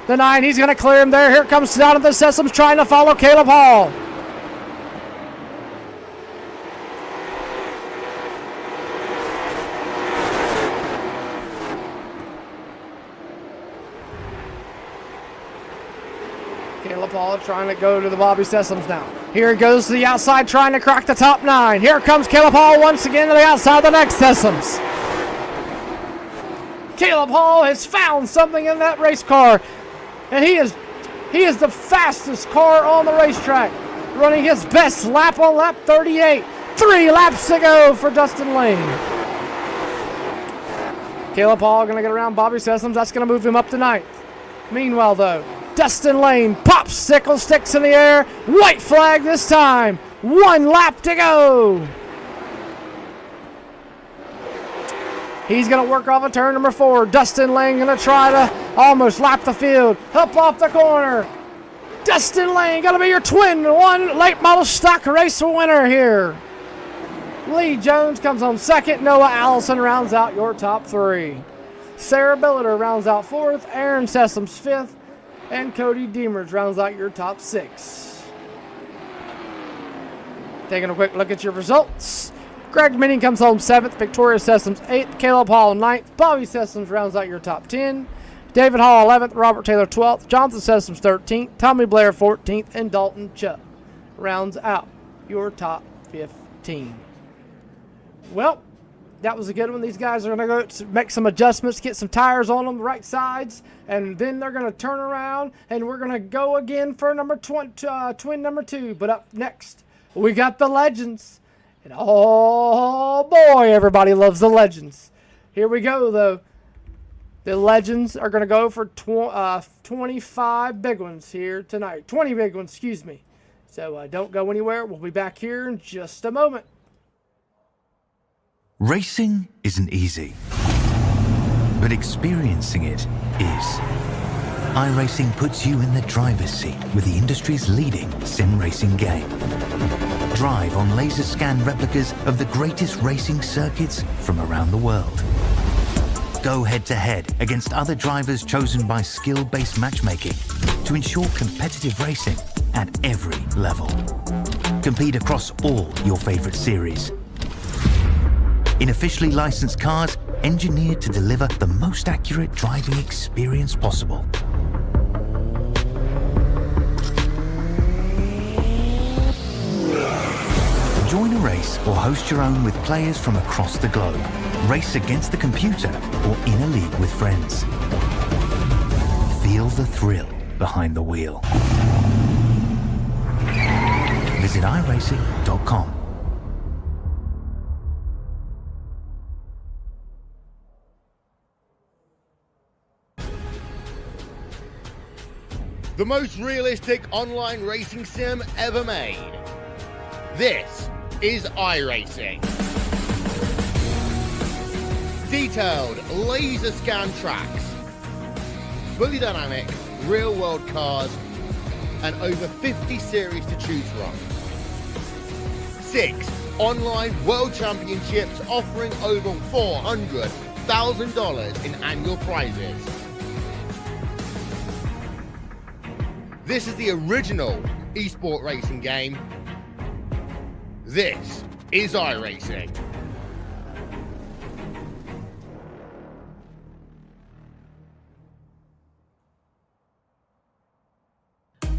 the 9. He's going to clear him there. Here comes Jonathan Sessoms trying to follow Caleb Hall. Caleb Hall trying to go to the Bobby Sessoms now. Here he goes to the outside trying to crack the top 9. Here comes Caleb Hall once again to the outside of the next Sessoms. Caleb Hall has found something in that race car. And he is the fastest car on the racetrack. Running his best lap on lap 38. 3 laps to go for Dustin Lane. Caleb Hall going to get around Bobby Sessoms. That's going to move him up to 9th. Meanwhile, though, Dustin Lane pops sickle sticks in the air. White flag this time. 1 lap to go. He's going to work off of turn number 4. Dustin Lane going to try to almost lap the field. Up off the corner. Dustin Lane going to be your twin 1 late model stock race winner here. Lee Jones comes home 2nd. Noah Allison rounds out your top 3. Sarah Billiter rounds out 4th. Aaron Sessoms 5th. And Cody Demers rounds out your top 6. Taking a quick look at your results. Greg Minning comes home 7th. Victoria Sessoms 8th. Caleb Hall 9th. Bobby Sessoms rounds out your top 10. David Hall 11th. Robert Taylor 12th. Jonathan Sessoms 13th. Tommy Blair 14th. And Dalton Chubb rounds out your top 15. Well, that was a good one. These guys are going to go make some adjustments, get some tires on them, the right sides, and then they're going to turn around, and we're going to go again for twin number 2. But up next, we got the Legends. And oh boy, everybody loves the Legends. Here we go, though. The Legends are going to go for 25 big ones here tonight. 20 big ones, excuse me. So don't go anywhere. We'll be back here in just a moment. Racing isn't easy, but experiencing it is. Iracing puts you in the driver's seat with the industry's leading sim racing game. Drive on laser scan replicas of the greatest racing circuits from around the world. Go head to head against other drivers chosen by skill-based matchmaking to ensure competitive racing at every level. Compete across all your favorite series. In officially licensed cars, engineered to deliver the most accurate driving experience possible. Join a race or host your own with players from across the globe. Race against the computer or in a league with friends. Feel the thrill behind the wheel. Visit iracing.com. The most realistic online racing sim ever made. This is iRacing. Detailed laser scan tracks, fully dynamic real world cars, and over 50 series to choose from. 6 online world championships offering over $400,000 in annual prizes. This is the original esport racing game. This is iRacing.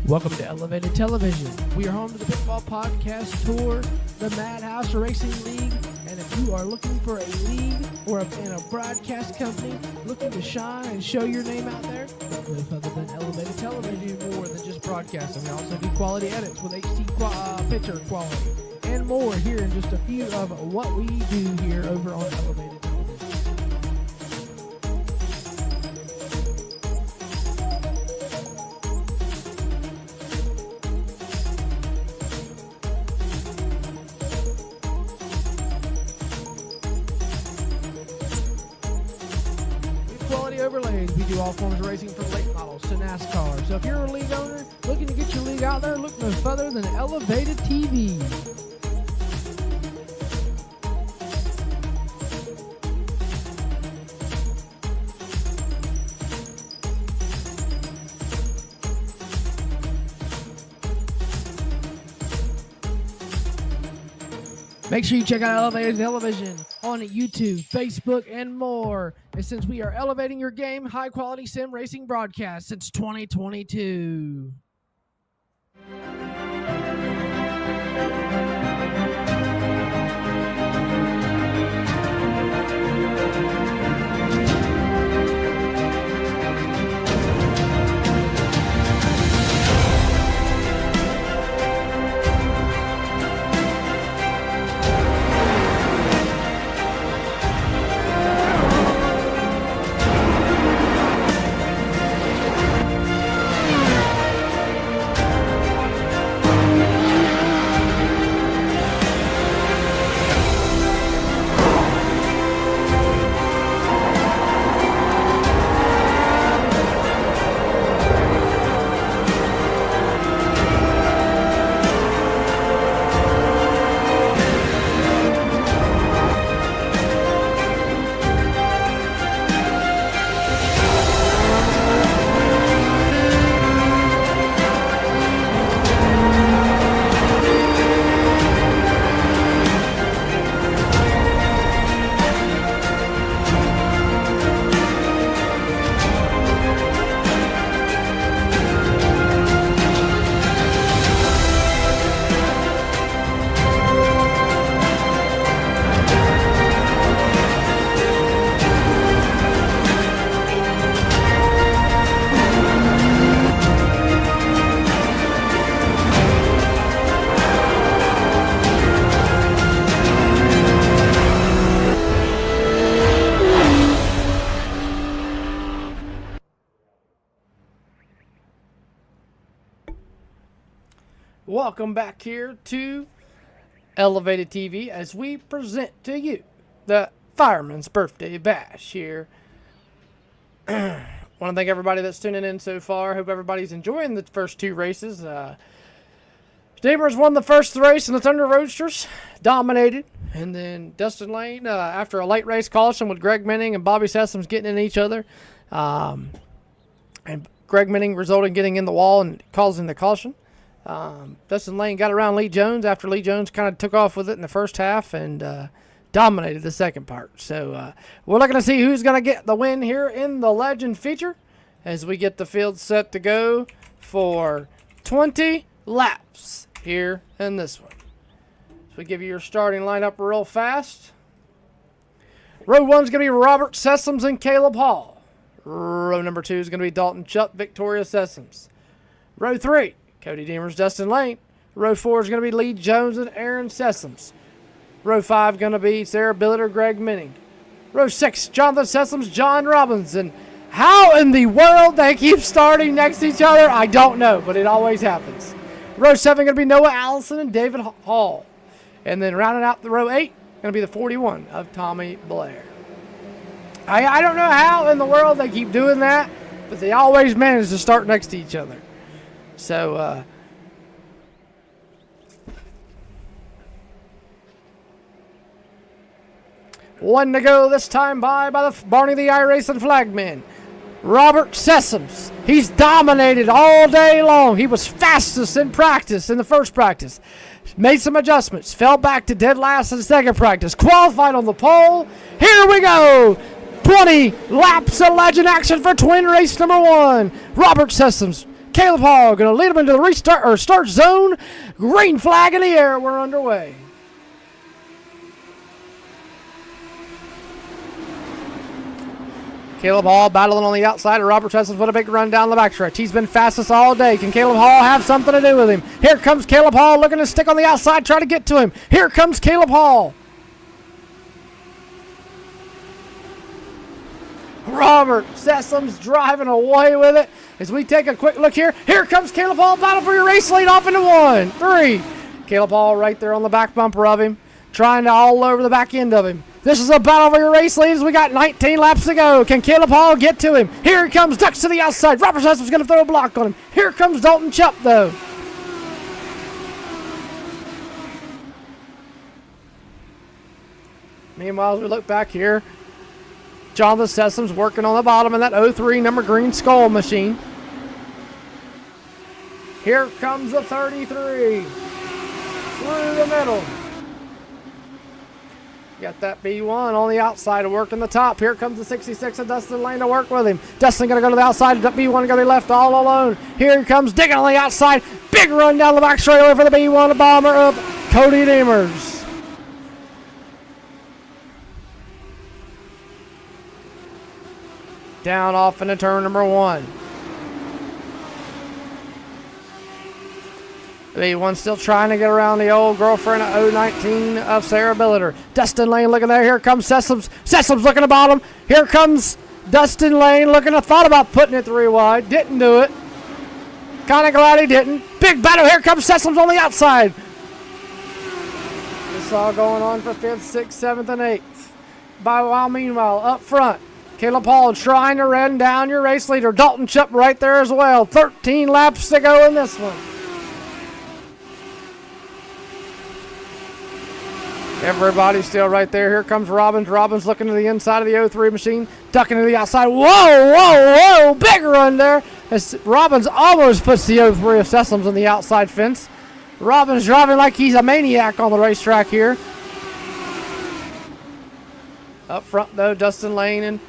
Welcome to Elevated Television. We are home to the Pitfall Podcast Tour, the Madhouse Racing League, And if you are looking for a league or in a broadcast company looking to shine and show your name out there, look no further than Elevated Television. We do more than just broadcasting. We also do quality edits with HD picture quality and more here in just a few of what we do here over on Elevated Television. Overlays. We do all forms of racing from late models to NASCAR. So if you're a league owner looking to get your league out there, look no further than Elevated TV. Make sure you check out Elevated Television on YouTube, Facebook, and more. And since we are elevating your game, high-quality sim racing broadcast since 2022. Welcome back here to Elevated TV as we present to you the Fireman's Birthday Bash here. Want to thank everybody that's tuning in so far. Hope everybody's enjoying the first two races. Demers won the first race in the Thunder Roadsters, dominated. And then Dustin Lane, after a late race caution with Greg Minning and Bobby Sessoms getting in each other, and Greg Minning resulted in getting in the wall and causing the caution. Dustin Lane got around Lee Jones after Lee Jones kind of took off with it in the first half and dominated the second part. So we're looking to see who's going to get the win here in the Legend feature as we get the field set to go for 20 laps here in this one. So we give you your starting lineup real fast. Row 1 is going to be Robert Sessoms and Caleb Hall. Row number 2 is going to be Dalton Chupp, Victoria Sessoms. Row 3, Cody Demers, Dustin Lane. Row 4 is going to be Lee Jones and Aaron Sessoms. Row 5 going to be Sarah Billiter, Greg Minning. Row 6, Jonathan Sessoms, John Robinson. How in the world they keep starting next to each other, I don't know, but it always happens. Row 7 going to be Noah Allison and David Hall. And then rounding out the row 8, going to be the 41 of Tommy Blair. I don't know how in the world they keep doing that, but they always manage to start next to each other. So, one to go this time by the Barney the Iracing flagman, Robert Sessoms. He's dominated all day long. He was fastest in practice in the first practice. Made some adjustments. Fell back to dead last in the second practice. Qualified on the pole. Here we go. 20 laps of Legend action for twin race number 1. Robert Sessoms. Caleb Hall going to lead him into the restart or start zone. Green flag in the air. We're underway. Caleb Hall battling on the outside. Robert Sessoms with a big run down the backstretch. He's been fastest all day. Can Caleb Hall have something to do with him? Here comes Caleb Hall looking to stick on the outside, try to get to him. Here comes Caleb Hall. Robert Sessoms driving away with it. As we take a quick look here, here comes Caleb Hall, battle for your race lead off into 1, 3. Caleb Hall right there on the back bumper of him, trying to all over the back end of him. This is a battle for your race leads. We got 19 laps to go. Can Caleb Hall get to him? Here he comes, ducks to the outside. Robert Sessom's going to throw a block on him. Here comes Dalton Chupp, though. Meanwhile, as we look back here, Jonathan Sessom's working on the bottom in that 03 number green Skull machine. Here comes the 33. Through the middle. Got that B1 on the outside working the top. Here comes the 66 of Dustin Lane to work with him. Dustin going to go to the outside. B1 going to be left all alone. Here he comes digging on the outside. Big run down the back straightaway for the B1 bomber of Cody Demers. Down off into turn number 1. B1 still trying to get around the old girlfriend of 019 of Sarah Billiter. Dustin Lane looking there. Here comes Sessoms. Sessoms looking to bottom. Here comes Dustin Lane looking to thought about putting it 3 wide. Didn't do it. Kind of glad he didn't. Big battle. Here comes Sessoms on the outside. This all going on for 5th, 6th, 7th, and 8th. Meanwhile, up front, Caleb Hall trying to run down your race leader. Dalton Chupp right there as well. 13 laps to go in this one. Everybody's still right there. Here comes Robbins. Robbins looking to the inside of the 03 machine. Ducking to the outside. Whoa, whoa, whoa. Big run there. As Robbins almost puts the 03 of Sessoms on the outside fence. Robbins driving like he's a maniac on the racetrack here. Up front, though, Dustin Lane and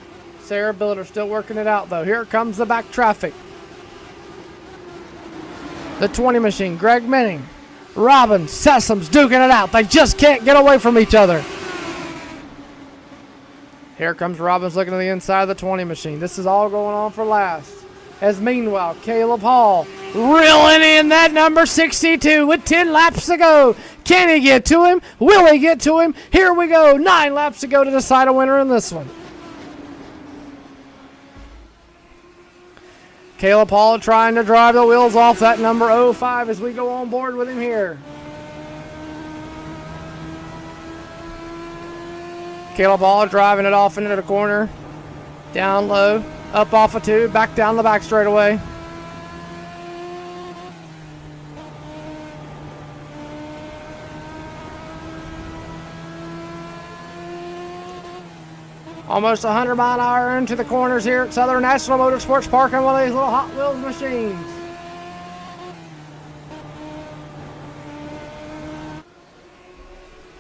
Sarah Billiter still working it out, though. Here comes the back traffic. The 20 machine. Greg Menning. Robbins, Sessoms duking it out. They just can't get away from each other. Here comes Robbins looking to the inside of the 20 machine. This is all going on for last. As meanwhile, Caleb Hall reeling in that number 62 with 10 laps to go. Can he get to him? Will he get to him? Here we go. 9 laps to go to decide a winner in this one. Caleb Hall trying to drive the wheels off that number 05 as we go on board with him here. Caleb Hall driving it off into the corner. Down low. Up off of 2. Back down the back straightaway. Almost 100 mile an hour into the corners here at Southern National Motorsports Park on one of these little Hot Wheels machines.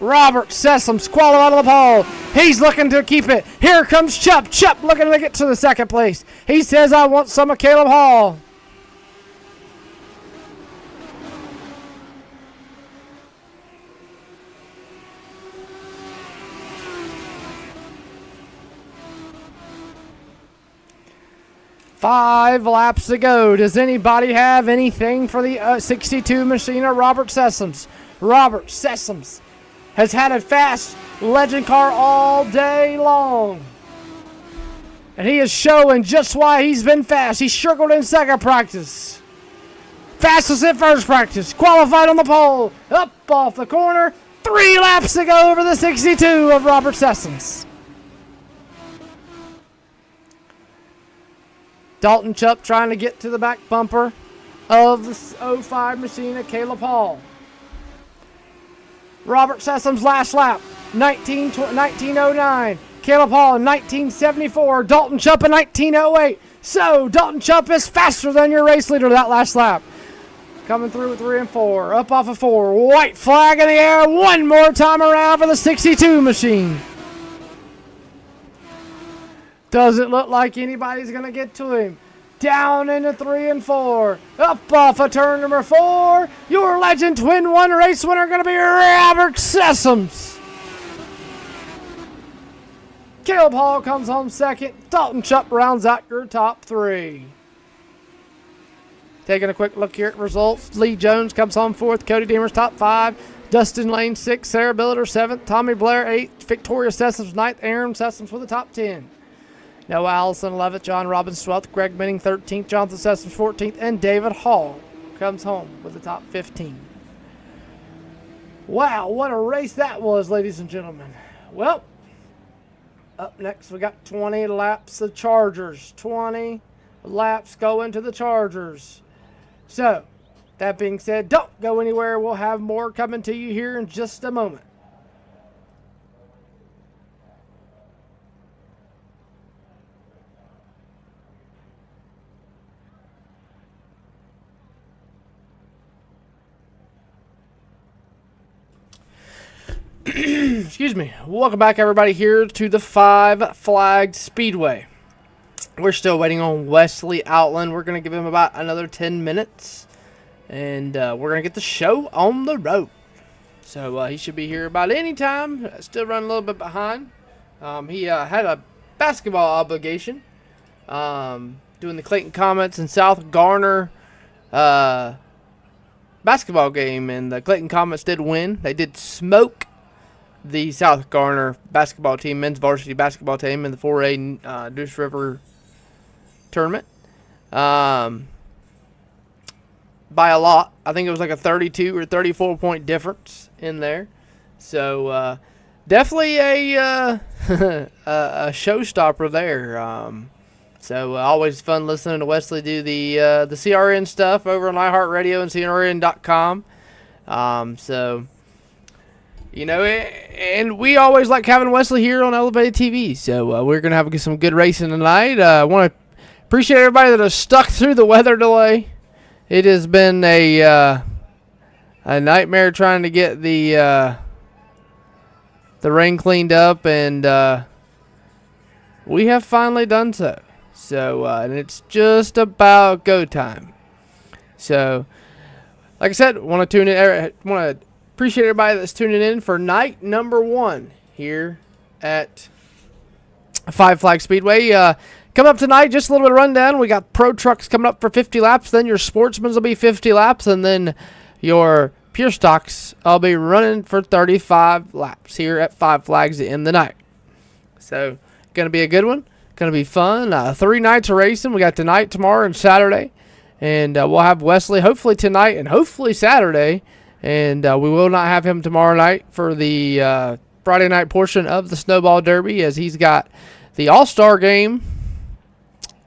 Robert Sessoms qualified on the pole. He's looking to keep it. Here comes Chupp. Chupp looking to get to the second place. He says, I want some of Caleb Hall. Five laps to go. Does anybody have anything for the 62 machine of Robert Sessoms? Robert Sessoms has had a fast legend car all day long. And he is showing just why he's been fast. He struggled in second practice. Fastest in first practice. Qualified on the pole. Up off the corner. 3 laps to go over the 62 of Robert Sessoms. Dalton Chupp trying to get to the back bumper of the 05 machine of Caleb Hall. Robert Sessoms last lap, 1909. Caleb Hall in 1974. Dalton Chupp in 1908. So Dalton Chupp is faster than your race leader that last lap. Coming through with 3 and 4. Up off of 4. White flag in the air. One more time around for the 62 machine. Doesn't look like anybody's going to get to him. Down into 3 and 4. Up off of turn number 4. Your legend twin one race winner going to be Robert Sessoms. Caleb Hall comes home second. Dalton Chupp rounds out your top 3. Taking a quick look here at results. Lee Jones comes home 4th. Cody Deemer's top 5. Dustin Lane 6th. Sarah Billiter 7th. Tommy Blair 8th. Victoria Sessoms 9th. Aaron Sessoms for the top 10. Noah Allison 11th. John Robbins 12th. Greg Benning 13th. Jonathan Sessoms 14th. And David Hall comes home with the top 15. Wow, what a race that was, ladies and gentlemen. Well, up next we got 20 laps of Chargers. 20 laps going to the Chargers. So, that being said, don't go anywhere. We'll have more coming to you here in just a moment. Excuse me. Welcome back, everybody, here to the Five Flags Speedway. We're still waiting on Wesley Outland. We're going to give him about another 10 minutes. And we're going to get the show on the road. So he should be here about any time. Still running a little bit behind. He had a basketball obligation. Doing the Clayton Comets and South Garner basketball game. And the Clayton Comets did win. They did smoke the South Garner basketball team, men's varsity basketball team, in the 4A Deuce River tournament. By a lot. I think it was like a 32 or 34 point difference in there. So definitely a a showstopper there. So always fun listening to Wesley do the CRN stuff over on iHeartRadio and CRN.com. So, you know, and we always like having Wesley here on Elevated TV. So we're going to have some good racing tonight. I want to appreciate everybody that has stuck through the weather delay. It has been a nightmare trying to get the rain cleaned up, and we have finally done so. So, and it's just about go time. So, like I said, want to appreciate everybody that's tuning in for night number 1 here at Five Flag Speedway. Coming up tonight, just a little bit of rundown. We got Pro Trucks coming up for 50 laps. Then your Sportsman's will be 50 laps. And then your Pure Stocks will be running for 35 laps here at Five Flags in the night. So, going to be a good one. Going to be fun. 3 nights of racing. We got tonight, tomorrow, and Saturday. And we'll have Wesley hopefully tonight and hopefully Saturday. And we will not have him tomorrow night for the Friday night portion of the Snowball Derby, as he's got the All-Star game.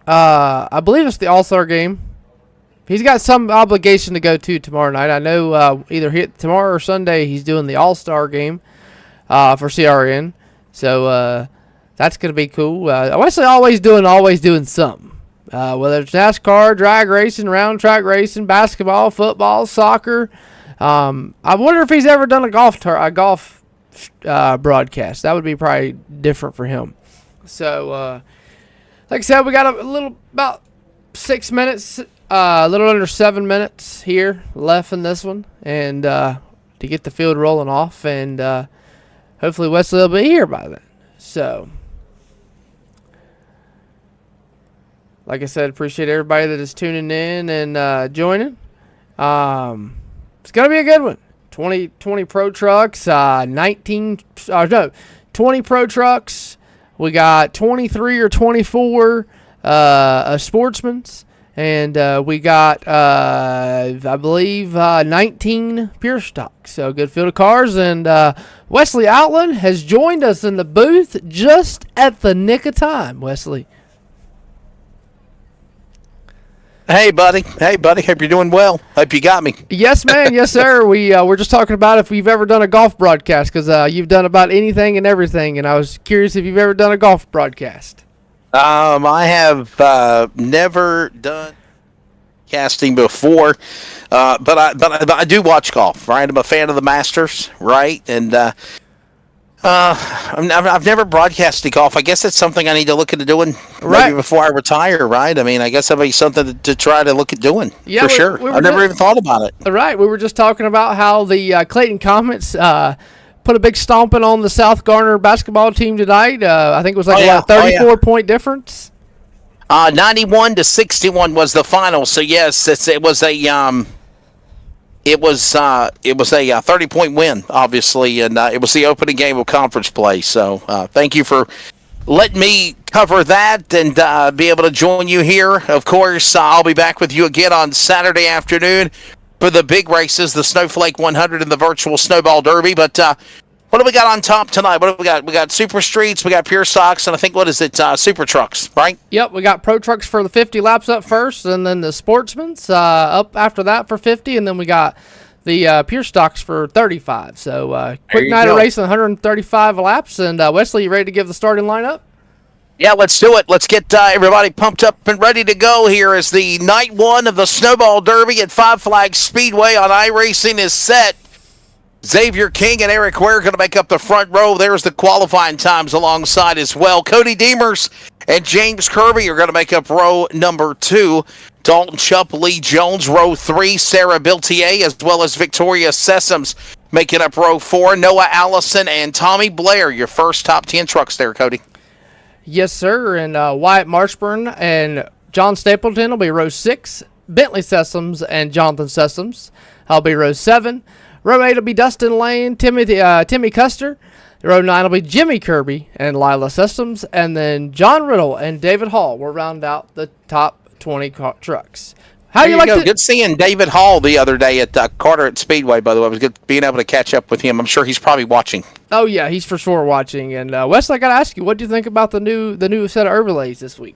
I believe it's the All-Star game. He's got some obligation to go to tomorrow night. I know either tomorrow or Sunday he's doing the All-Star game for CRN. So that's going to be cool. Wesley always doing something. Whether it's NASCAR, drag racing, round track racing, basketball, football, soccer. I wonder if he's ever done a golf broadcast. That would be probably different for him. So, like I said, we got about 6 minutes, a little under 7 minutes here left in this one, and to get the field rolling off, and hopefully Wesley will be here by then. So, like I said, appreciate everybody that is tuning in and joining. It's going to be a good one. 20 Pro Trucks, 20 Pro Trucks. We got 23 or 24 Sportsman's. And we got, I believe, 19 Pure Stocks. So good field of cars. And Wesley Outland has joined us in the booth just at the nick of time. Wesley. Hey, buddy. Hope you're doing well. Hope you got me. Yes, man. Yes, sir. We're just talking about if you've ever done a golf broadcast, because you've done about anything and everything, and I was curious if you've ever done a golf broadcast. I have never done casting before, but I do watch golf. Right, I'm a fan of the Masters. Right, and I've never broadcasted golf. I guess that's something I need to look into doing maybe before I retire, right? I mean, I guess that'd be something to try to look at doing for sure. I've never even thought about it. Right. We were just talking about how the Clayton Comets put a big stomping on the South Garner basketball team tonight. I think it was like a 34-point difference. 91-61 was the final. So yes, it was a 30-point win, obviously, and it was the opening game of conference play. So thank you for letting me cover that and be able to join you here. Of course, I'll be back with you again on Saturday afternoon for the big races, the Snowflake 100 and the virtual Snowball Derby. But what do we got on top tonight? What do we got? We got Super Streets, we got Pure Stocks, and I think, what is it, Super Trucks, right? Yep, we got Pro Trucks for the 50 laps up first, and then the Sportsman's up after that for 50, and then we got the Pure Stocks for 35. So quick night of racing, 135 laps. And Wesley, you ready to give the starting lineup? Yeah, let's do it. Let's get everybody pumped up and ready to go here as the night one of the Snowball Derby at Five Flags Speedway on iRacing is set. Xavier King and Eric Ware going to make up the front row. There's the qualifying times alongside as well. Cody Deemers and James Kirby are going to make up row number 2. Dalton Chupp, Lee Jones, row 3. Sarah Biltier, as well as Victoria Sessoms making up row 4. Noah Allison and Tommy Blair, your first top 10 trucks there, Cody. Yes, sir. And Wyatt Marshburn and John Stapleton will be row 6. Bentley Sessoms and Jonathan Sessoms will be row 7. Row 8 will be Dustin Lane, Timmy Custer. Row 9 will be Jimmy Kirby and Lila Sessoms. And then John Riddle and David Hall will round out the top 20 trucks. How do you like Good seeing David Hall the other day at Carter at Speedway, by the way. It was good being able to catch up with him. I'm sure he's probably watching. Oh, yeah, he's for sure watching. And, Wesley, I got to ask you, what do you think about the new set of overlays this week?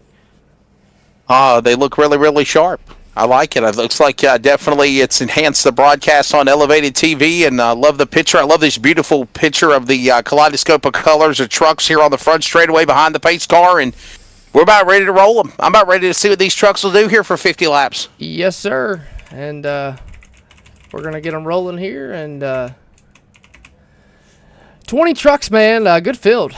They look really, really sharp. I like it. It looks like definitely it's enhanced the broadcast on Elevated TV, and I love the picture. I love this beautiful picture of the kaleidoscope of colors of trucks here on the front straightaway behind the pace car, and we're about ready to roll them. I'm about ready to see what these trucks will do here for 50 laps. Yes, sir. And we're going to get them rolling here. And 20 trucks, man. Good field.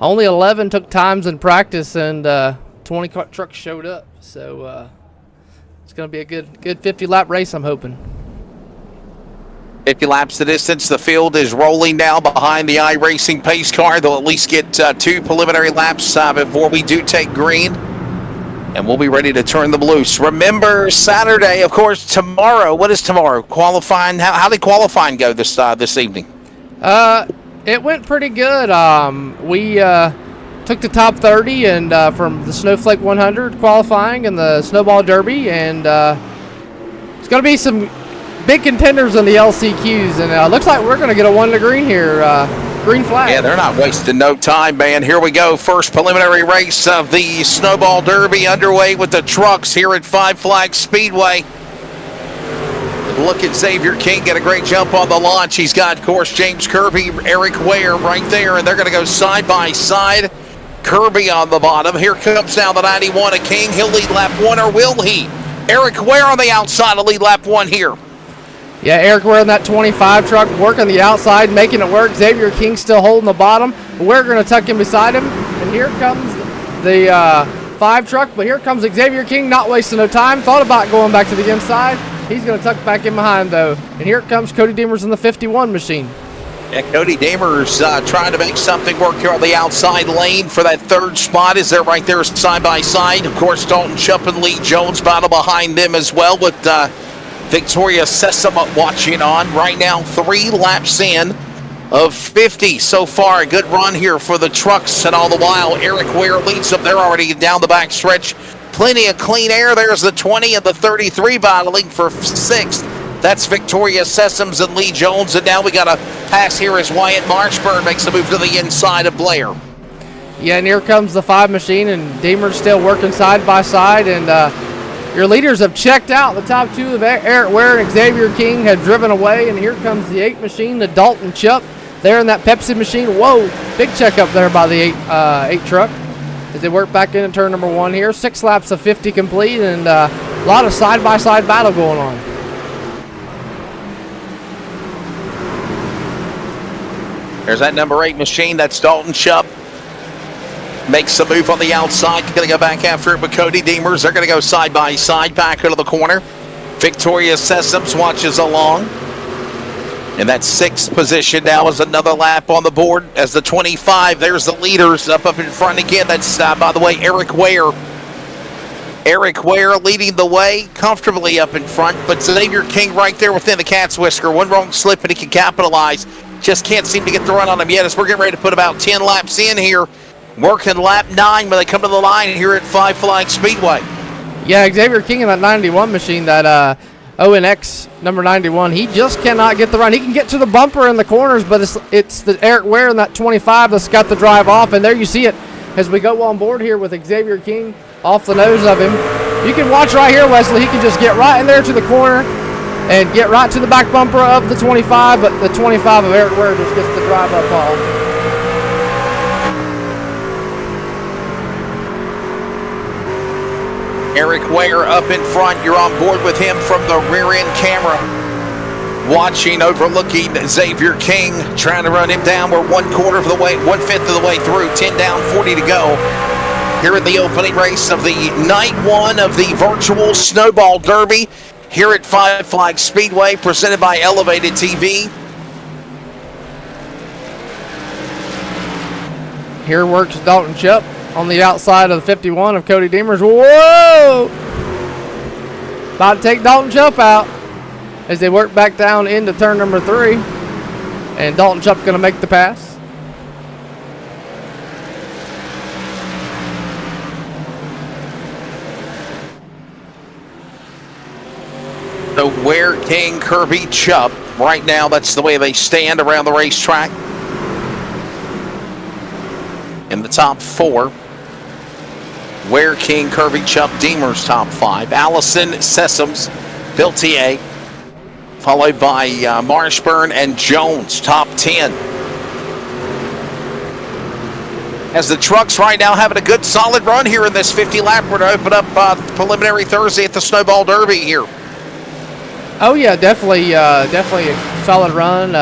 Only 11 took times in practice, and 20 trucks showed up. So it's going to be a good 50-lap race, I'm hoping. 50 laps the distance. The field is rolling now behind the iRacing pace car. They'll at least get 2 preliminary laps before we do take green. And we'll be ready to turn them loose. Remember, Saturday, of course, tomorrow. What is tomorrow? Qualifying. How did qualifying go this evening? It went pretty good. We took the top 30 and from the Snowflake 100 qualifying and the Snowball Derby. And it's going to be some big contenders in the LCQs, and looks like we're going to get a 1 to green here. Green flag. Yeah, they're not wasting no time, man. Here we go. First preliminary race of the Snowball Derby underway with the trucks here at Five Flags Speedway. Look at Xavier King get a great jump on the launch. He's got, of course, James Kirby, Eric Ware right there, and they're going to go side by side. Kirby on the bottom. Here comes now the 91 of King. He'll lead lap 1, or will he? Eric Ware on the outside will lead lap 1 here. Yeah, Eric Ware in that 25 truck, working the outside, making it work. Xavier King still holding the bottom. We're going to tuck in beside him. And here comes the 5 truck, but here comes Xavier King, not wasting no time. Thought about going back to the inside. He's going to tuck back in behind, though. And here comes Cody Deemers in the 51 machine. Yeah, Cody Deemers trying to make something work here on the outside lane for that 3rd spot. Is there right there side by side? Of course, Dalton Chupp and Lee Jones battle behind them as well with Victoria Sessom watching on. Right now, 3 laps in of 50 so far. A good run here for the trucks, and all the while, Eric Ware leads them. They're already down the back stretch. Plenty of clean air. There's the 20 and the 33 battling for 6th. That's Victoria Sessoms and Lee Jones. And now we got a pass here as Wyatt Marshburn makes the move to the inside of Blair. Yeah, and here comes the 5 machine, and Deemers still working side by side. And your leaders have checked out. The top 2 of Eric Ware and Xavier King had driven away. And here comes the 8 machine, the Dalton Chupp. There in that Pepsi machine. Whoa, big check up there by the 8 truck. As they work back into turn number 1 here. 6 laps of 50 complete, and a lot of side-by-side battle going on. There's that number 8 machine. That's Dalton Chupp. Makes the move on the outside. Going to go back after it with Cody Deemers. They're going to go side by side back into the corner. Victoria Sessoms watches along. In that 6th position now is another lap on the board as the 25. There's the leaders up in front again. That's, by the way, Eric Ware. Eric Ware leading the way comfortably up in front, but Xavier King right there within the cat's whisker. One wrong slip and he can capitalize. Just can't seem to get the run on him yet as we're getting ready to put about 10 laps in here. Working lap 9 when they come to the line here at Five Flags Speedway. Yeah, Xavier King in that 91 machine, that ONX number 91, he just cannot get the run. He can get to the bumper in the corners, but it's the Eric Ware in that 25 that's got the drive off, and there you see it as we go on board here with Xavier King off the nose of him. You can watch right here, Wesley. He can just get right in there to the corner and get right to the back bumper of the 25, but the 25 of Eric Ware just gets the drive up off. Eric Ware up in front. You're on board with him from the rear end camera. Watching, overlooking Xavier King, trying to run him down. We're 1/4 of the way, 1/5 of the way through. 10 down, 40 to go. Here in the opening race of the night 1 of the virtual Snowball Derby here at Five Flags Speedway, presented by Elevated TV. Here works Dalton Chup on the outside of the 51 of Cody Deemers. Whoa! About to take Dalton Chup out as they work back down into turn number 3. And Dalton Chup going to make the pass. So Ware, King, Kirby, Chup. Right now, that's the way they stand around the racetrack. In the top 4. Ware, King, Kirby, Chup, Deemers, top 5. Allison, Sessoms, Biltier, followed by Marshburn and Jones, top 10. As the trucks right now having a good solid run here in this 50 lap, we're going to open up preliminary Thursday at the Snowball Derby here. Oh yeah, definitely a solid run.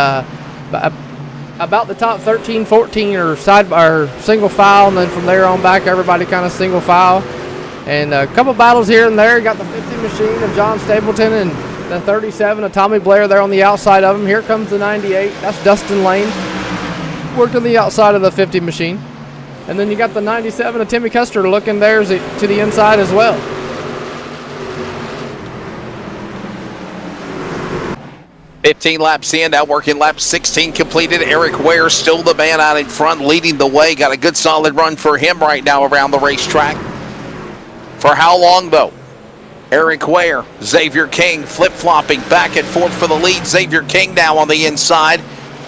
About the top 13, 14 are single file, and then from there on back, everybody kind of single file. And a couple battles here and there. Got the 50 machine of John Stapleton and the 37 of Tommy Blair there on the outside of him. Here comes the 98. That's Dustin Lane. Worked on the outside of the 50 machine. And then you got the 97 of Timmy Custer looking there to the inside as well. $15 laps in, now working lap 16 completed. Eric Ware still the man out in front, leading the way. Got a good solid run for him right now around the racetrack. For how long, though? Eric Ware, Xavier King flip-flopping back and forth for the lead. Xavier King now on the inside.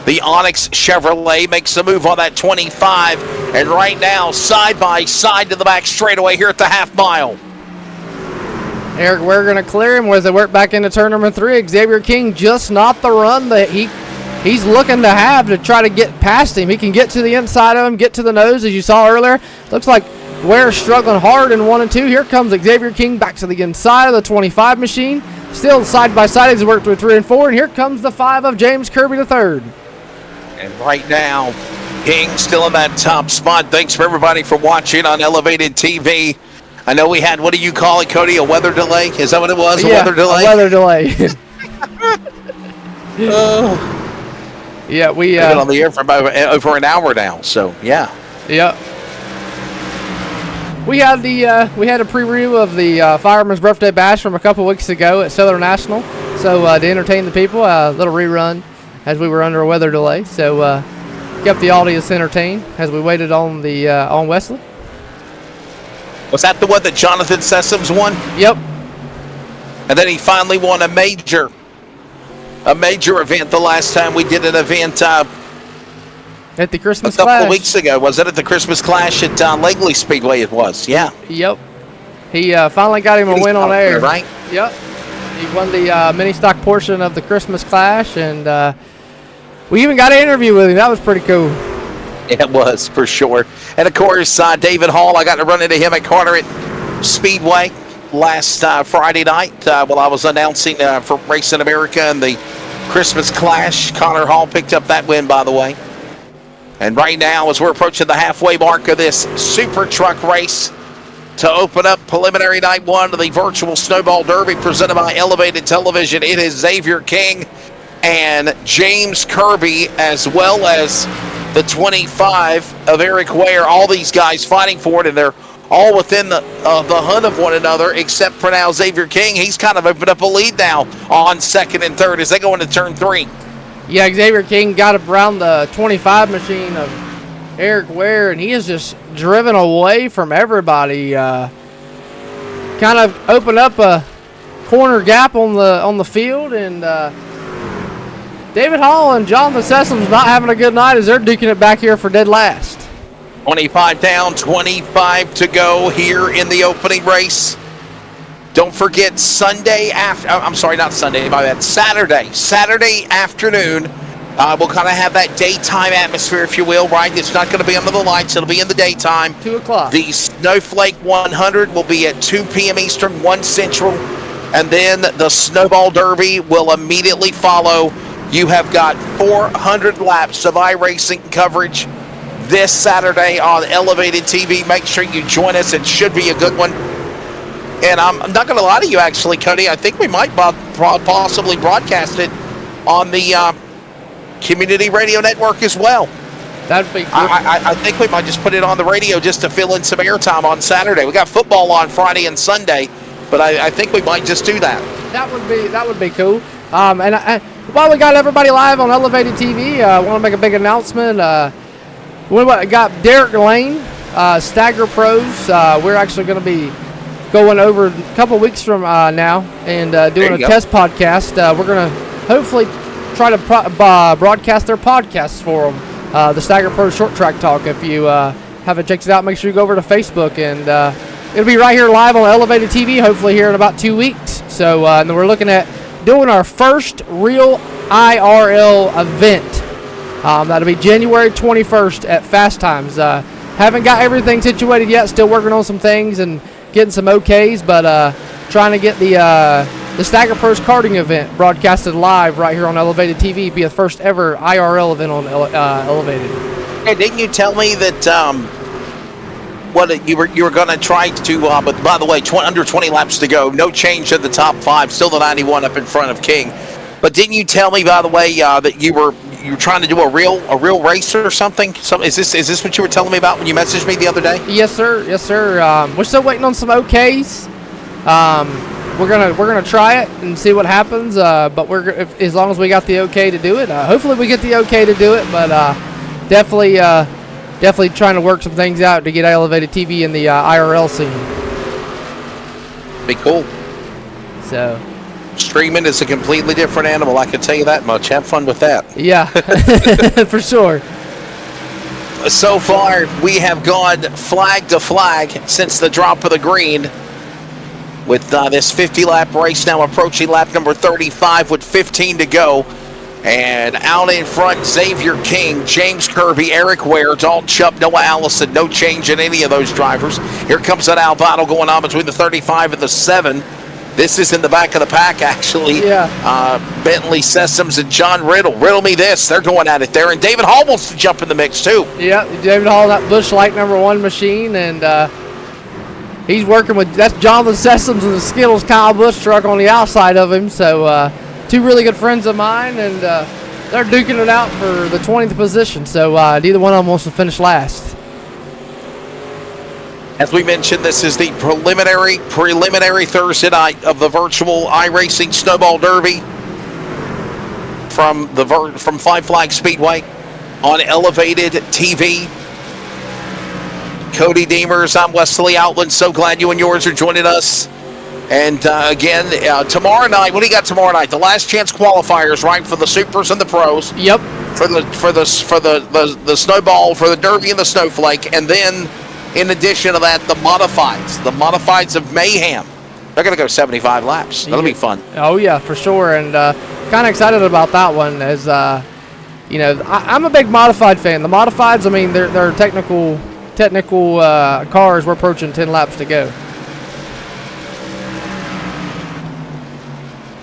The Onyx Chevrolet makes a move on that 25. And right now, side by side to the back straightaway here at the half mile. Eric Ware going to clear him as they work back into turn number 3. Xavier King just not the run that he's looking to have to try to get past him. He can get to the inside of him, get to the nose as you saw earlier. Looks like Ware struggling hard in 1 and 2. Here comes Xavier King back to the inside of the 25 machine. Still side by side as he worked through 3 and 4. And here comes the 5 of James Kirby III. And right now, King still in that top spot. Thanks for everybody for watching on Elevated TV. I know we had, what do you call it, Cody? A weather delay? Is that what it was? Yeah, a weather delay? A weather delay. Yeah, we been on the air for about over an hour now, so yeah. Yeah. We had a pre-review of the Fireman's Birthday Bash from a couple weeks ago at Southern National. So to entertain the people, a little rerun as we were under a weather delay. So kept the audience entertained as we waited on the on Wesley. Was that the one that Jonathan Sessoms won? Yep. And then he finally won a major event the last time we did an event at the Christmas Clash. A couple Clash. Weeks ago. Was it at the Christmas Clash at Langley Speedway? It was, yeah. Yep. He finally got him a win on air. Right? Yep. He won the mini stock portion of the Christmas Clash, and we even got an interview with him. That was pretty cool. It was, for sure. And, of course, David Hall, I got to run into him at Carteret Speedway last Friday night while I was announcing for Racing America and the Christmas Clash. Connor Hall picked up that win, by the way. And right now, as we're approaching the halfway mark of this super truck race to open up preliminary night 1 of the virtual Snowball Derby presented by Elevated Television, it is Xavier King and James Kirby, as well as the 25 of Eric Ware. All these guys fighting for it, and they're all within the hunt of one another, except for now Xavier King. He's kind of opened up a lead now on second and third as they go into turn 3. Yeah, Xavier King got around the 25 machine of Eric Ware, and he is just driven away from everybody. Kind of opened up a corner gap on the field, and David Hall and Jonathan Sessum's not having a good night as they're duking it back here for dead last. 25 down, 25 to go here in the opening race. Don't forget Saturday afternoon. We'll kind of have that daytime atmosphere, if you will, right? It's not going to be under the lights. It'll be in the daytime. 2 o'clock. The Snowflake 100 will be at 2 p.m. Eastern, 1 Central. And then the Snowball Derby will immediately follow. You have got 400 laps of iRacing coverage this Saturday on Elevated TV. Make sure you join us. It should be a good one. And I'm not going to lie to you, actually, Cody. I think we might possibly broadcast it on the community radio network as well. That'd be cool. I think we might just put it on the radio just to fill in some airtime on Saturday. We got football on Friday and Sunday, but I think we might just do that. That would be cool. And while we got everybody live on Elevated TV, I want to make a big announcement. We got Derek Lane, Stagger Pros. We're actually going to be going over a couple weeks from now and doing a test podcast. We're going to hopefully try to broadcast their podcasts for them. The Stagger Pros Short Track Talk. If you haven't checked it out, make sure you go over to Facebook, and it'll be right here live on Elevated TV, hopefully here in about 2 weeks. So and then we're looking at doing our first real IRL event. That'll be January 21st at Fast Times. Haven't got everything situated yet. Still working on some things and getting some OKs, but trying to get the Stagger Pros karting event broadcasted live right here on Elevated TV. Be the first ever IRL event on Elevated. Hey, didn't you tell me that you were going to try to? But by the way, under 20 laps to go. No change in the top 5. Still the 91 up in front of King. But didn't you tell me, by the way, that you were trying to do a real race or something? Is this what you were telling me about when you messaged me the other day? Yes, sir. Yes, sir. We're still waiting on some OKs. We're gonna try it and see what happens. But as long as we got the OK to do it, hopefully we get the OK to do it. But definitely trying to work some things out to get Elevated TV in the IRL scene. Be cool. So. Streaming is a completely different animal, I can tell you that much. Have fun with that. Yeah, for sure. So far, we have gone flag to flag since the drop of the green, with this 50-lap race now approaching lap number 35 with 15 to go. And out in front, Xavier King, James Kirby, Eric Ware, Dalton Chubb, Noah Allison. No change in any of those drivers. Here comes that battle going on between the 35 and the 7. This is in the back of the pack, actually. Yeah. Bentley Sessoms and John Riddle. Riddle me this. They're going at it there. And David Hall wants to jump in the mix, too. Yeah, David Hall, that Busch Light #1 machine. And he's working with, that's Jonathan Sessoms and the Skittles Kyle Busch truck on the outside of him. So 2 really good friends of mine. And they're duking it out for the 20th position. So neither one of them wants to finish last. As we mentioned, this is the preliminary Thursday night of the virtual iRacing Snowball Derby from Five Flag Speedway on Elevated TV. Cody Deemers, I'm Wesley Outland. So glad you and yours are joining us. And again, tomorrow night, what do you got tomorrow night? The last chance qualifiers, right, for the supers and the pros. Yep. For the Snowball, for the Derby and the Snowflake, and then. In addition to that, the modifieds of Mayhem. They're going to go 75 laps. That'll be fun. Oh, yeah, for sure. And kind of excited about that one. As I'm a big modified fan. The modifieds, I mean, they're technical cars. We're approaching 10 laps to go.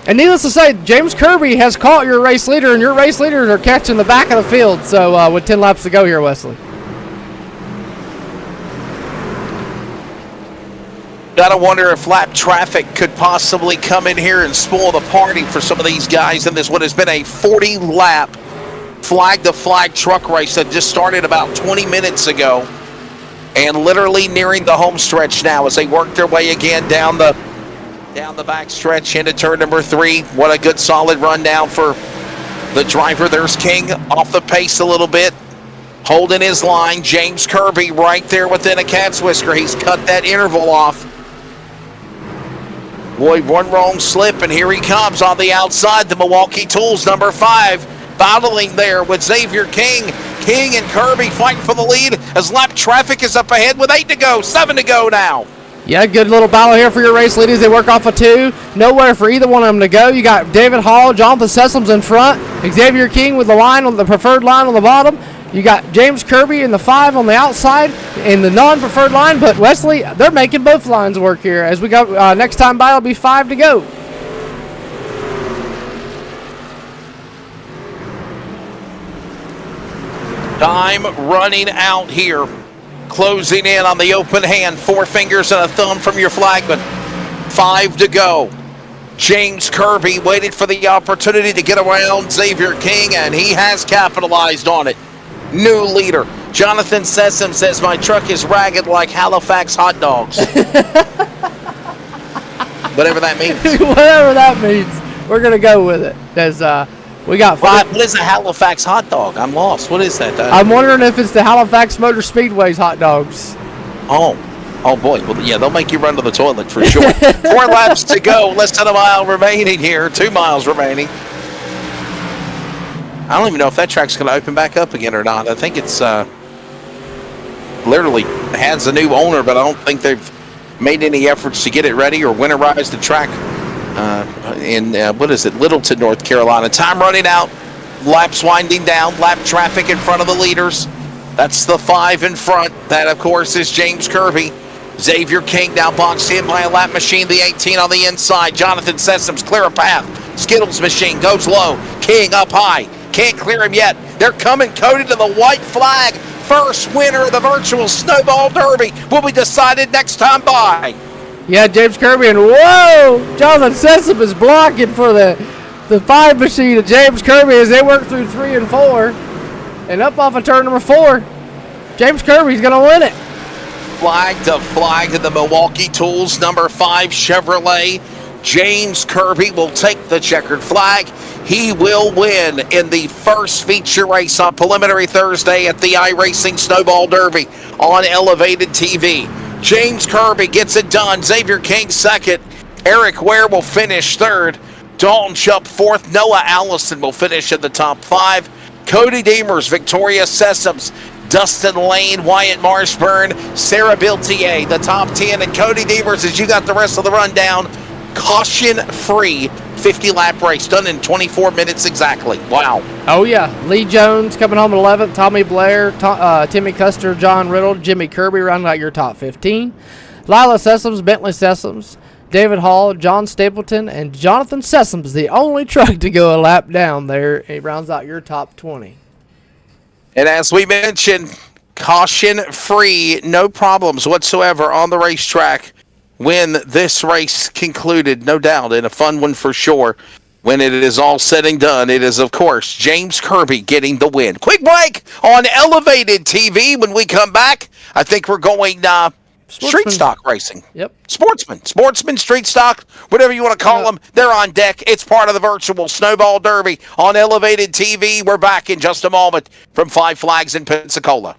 And needless to say, James Kirby has caught your race leader, and your race leaders are catching the back of the field. So with 10 laps to go here, Wesley. Gotta wonder if lap traffic could possibly come in here and spoil the party for some of these guys in this what has been a 40-lap flag-to-flag truck race that just started about 20 minutes ago and literally nearing the home stretch now as they work their way again down the back stretch into turn number 3. What a good solid rundown for the driver. There's King off the pace a little bit, holding his line. James Kirby right there within a cat's whisker. He's cut that interval off. Boy, one wrong slip, and here he comes on the outside. The Milwaukee Tools, number 5, battling there with Xavier King. King and Kirby fighting for the lead as lap traffic is up ahead with 8 to go, 7 to go now. Yeah, good little battle here for your race leaders. They work off a 2. Nowhere for either one of them to go. You got David Hall, Jonathan Sessoms in front. Xavier King with the line on the preferred line on the bottom. You got James Kirby in the 5 on the outside in the non-preferred line. But Wesley, they're making both lines work here. As we go next time by, it'll be 5 to go. Time running out here. Closing in on the open hand. 4 fingers and a thumb from your flagman. 5 to go. James Kirby waited for the opportunity to get around Xavier King, and he has capitalized on it. New leader. Jonathan Sessom says, my truck is ragged like Halifax hot dogs. Whatever that means. Whatever that means. We're going to go with it. There's, we got 5. What is a Halifax hot dog? I'm lost. What is that? I'm wondering if it's the Halifax Motor Speedway's hot dogs. Oh boy. Well, yeah, they'll make you run to the toilet for sure. 4 laps to go. Less than a mile remaining here. 2 miles remaining. I don't even know if that track's going to open back up again or not. I think it's literally has a new owner, but I don't think they've made any efforts to get it ready or winterize the track in, Littleton, North Carolina. Time running out. Laps winding down. Lap traffic in front of the leaders. That's the 5 in front. That, of course, is James Kirby. Xavier King now boxed in by a lap machine. The 18 on the inside. Jonathan Sessoms clear a path. Skittles machine goes low. King up high. Can't clear him yet. They're coming, Cody, to the white flag. First winner of the virtual Snowball Derby will be decided next time by. Yeah, James Kirby, and whoa! Jonathan Sessom is blocking for the 5 machine of James Kirby as they work through 3 and 4. And up off of turn number 4. James Kirby's going to win it. Flag to the Milwaukee Tools, number 5 Chevrolet. James Kirby will take the checkered flag. He will win in the first feature race on preliminary Thursday at the Iracing Snowball Derby on Elevated TV. James Kirby gets it done. Xavier King second. Eric Ware will finish third. Dalton Shupp fourth. Noah Allison will finish in the top 5. Cody Deemers, Victoria Sessoms, Dustin Lane, Wyatt Marshburn, Sarah Biltier, the top 10. And Cody Deemers, as you got the rest of the rundown, caution-free 50-lap race done in 24 minutes exactly. Wow. Oh, yeah. Lee Jones coming home at 11th. Tommy Blair, Timmy Custer, John Riddle, Jimmy Kirby rounding out your top 15. Lila Sessoms, Bentley Sessoms, David Hall, John Stapleton, and Jonathan Sessoms, the only truck to go a lap down there. It rounds out your top 20. And as we mentioned, caution-free, no problems whatsoever on the racetrack when this race concluded, no doubt, and a fun one for sure. When it is all said and done, it is, of course, James Kirby getting the win. Quick break on Elevated TV. When we come back, I think we're going street stock racing. Yep. Sportsman, street stock, whatever you want to call them. They're on deck. It's part of the virtual Snowball Derby on Elevated TV. We're back in just a moment from Five Flags in Pensacola.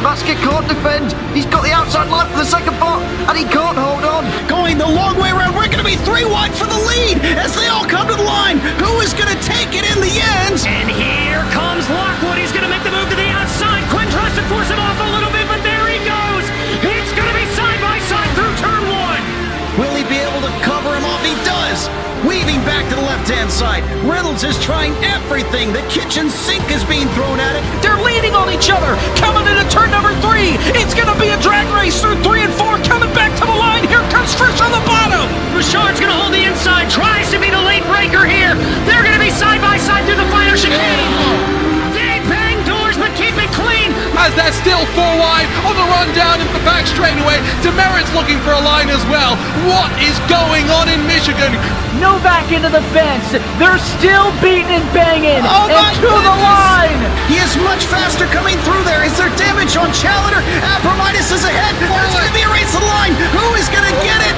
Must get caught defend. He's got the outside line for the second part, and he can't hold on. Going the long way around. We're going to be 3 wide for the lead as they all come to the line. Who is going to take it in the end? And here comes Lockwood. He's going to make the move to the outside. Quinn tries to force him off a little bit, but there he goes. It's going to be side by side through turn 1. Will he be able to cover him off? He does. Weaving back to the left-hand side. Reynolds is trying everything. The kitchen sink is being thrown at it. They're leaning on each other. Coming into turn number 3. It's going to be a drag race through 3 and 4. Coming back to the line. Here comes Frisch on the bottom. Richard's going to hold the inside. Tries to be the late breaker here. They're going to be side by side through the final chicane. They bang doors, but keep it clean. As they're still 4 wide on the run down into the back straightaway. Demerit's looking for a line as well. What is going on in Michigan? Novak into the fence. They're still beating and banging. Oh and to the line. He is much faster coming through there. Is there damage on Challenger? Abramitis is ahead. There's going to be a race to the line. Who is going to get it?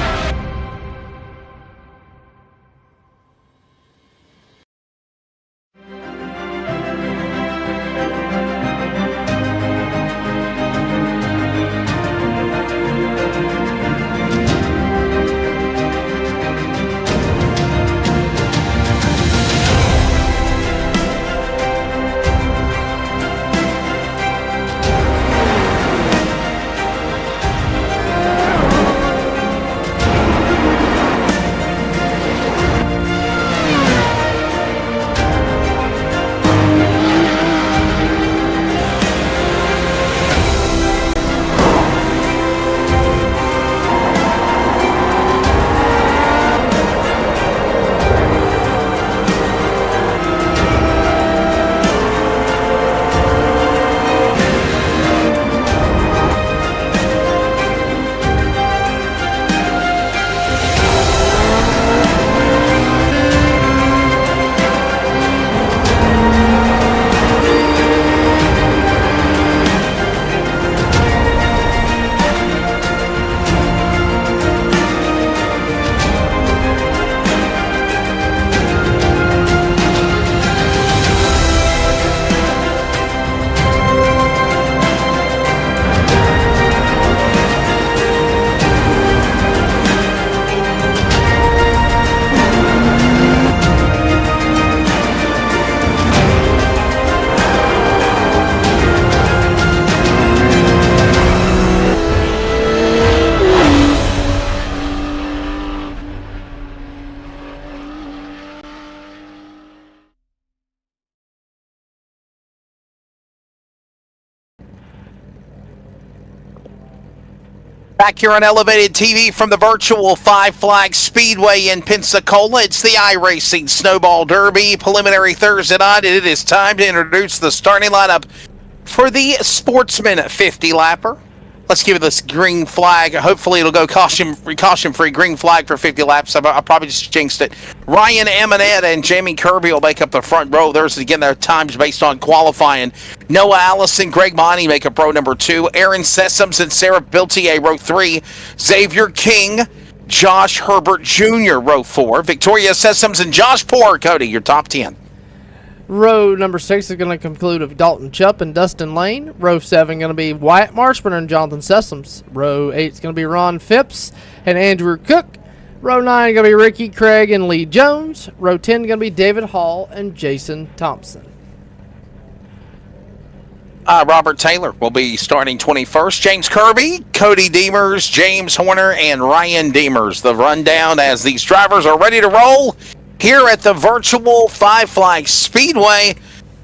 Back here on Elevated TV from the virtual Five Flags Speedway in Pensacola, it's the Iracing Snowball Derby preliminary Thursday night, and it is time to introduce the starting lineup for the Sportsman 50-lapper. Let's give it this green flag. Hopefully it'll go caution-free green flag for 50 laps. I probably just jinxed it. Ryan Amonette and Jamie Kirby will make up the front row. There's, again, their times based on qualifying. Noah Allison, Greg Monty make up row number 2. Aaron Sessoms and Sarah Biltier, row 3. Xavier King, Josh Herbert Jr., row 4. Victoria Sessoms and Josh Poor, Cody, your top 10. Row number 6 is going to conclude with Dalton Chupp and Dustin Lane. Row 7 going to be Wyatt Marshburner and Jonathan Sessoms. Row 8 is going to be Ron Phipps and Andrew Cook. Row 9 going to be Ricky Craig and Lee Jones. Row 10 going to be David Hall and Jason Thompson. Robert Taylor will be starting 21st. James Kirby, Cody Deemers, James Horner, and Ryan Deemers. The rundown as these drivers are ready to roll here at the virtual Five Flags Speedway,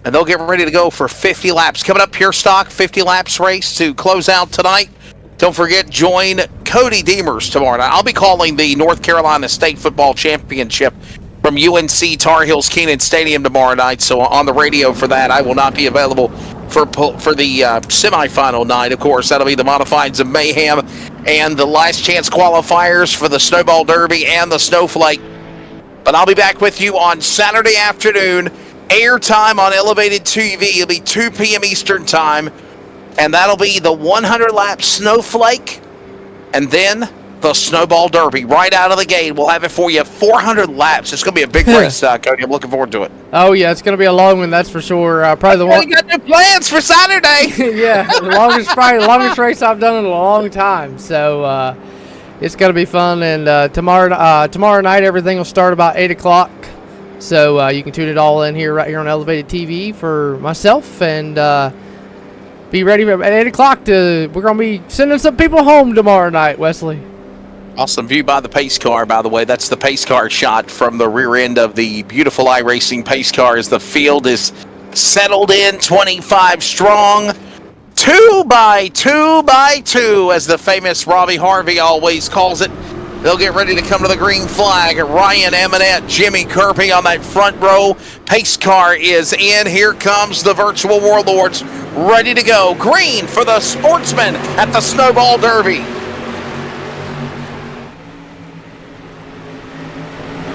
and they'll get ready to go for 50 laps. Coming up, Pure Stock 50 laps race to close out tonight. Don't forget, join Cody Deemers tomorrow night. I'll be calling the North Carolina State Football Championship from UNC Tar Heels Kenan Stadium tomorrow night, so on the radio for that. I will not be available for the semifinal night. Of course, that'll be the Modifieds of Mayhem and the last chance qualifiers for the Snowball Derby and the Snowflake. But I'll be back with you on Saturday afternoon, airtime on Elevated TV. It'll be 2 p.m. Eastern Time, and that'll be the 100-lap Snowflake, and then the Snowball Derby right out of the gate. We'll have it for you 400 laps. It's going to be a big race, Cody. I'm looking forward to it. Oh, yeah, it's going to be a long one, that's for sure. Probably the one. You got new plans for Saturday. Yeah, probably the longest race I've done in a long time. So it's going to be fun. And tomorrow night, everything will start about 8 o'clock. So you can tune it all in here, right here on Elevated TV for myself. And be ready at 8 o'clock. We're going to be sending some people home tomorrow night, Wesley. Awesome view by the pace car, by the way. That's the pace car shot from the rear end of the beautiful iRacing pace car as the field is settled in 25 strong. 2 by 2 by 2, as the famous Robbie Harvey always calls it. They'll get ready to come to the green flag. Ryan Eminette, Jimmy Kirby on that front row. Pace car is in. Here comes the virtual warlords, ready to go. Green for the sportsman at the Snowball Derby.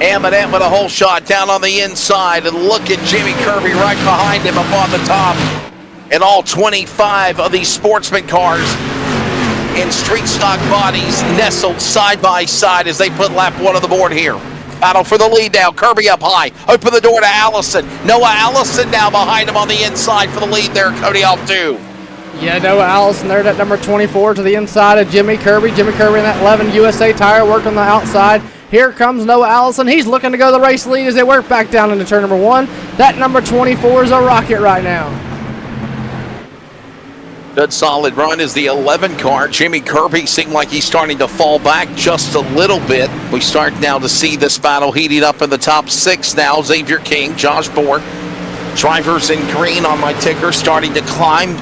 Eminette with a hole shot down on the inside, and look at Jimmy Kirby right behind him up on the top. And all 25 of these sportsman cars in street stock bodies nestled side by side as they put lap 1 on the board here. Battle for the lead now. Kirby up high. Open the door to Allison. Noah Allison now behind him on the inside for the lead there. Cody off 2. Yeah, Noah Allison there, that number 24 to the inside of Jimmy Kirby. Jimmy Kirby in that 11 USA tire working on the outside. Here comes Noah Allison. He's looking to go the race lead as they work back down into turn number 1. That number 24 is a rocket right now. Good solid run is the 11 car. Jimmy Kirby seemed like he's starting to fall back just a little bit. We start now to see this battle heating up in the top 6 now. Xavier King, Josh Bohr. Drivers in green on my ticker starting to climb.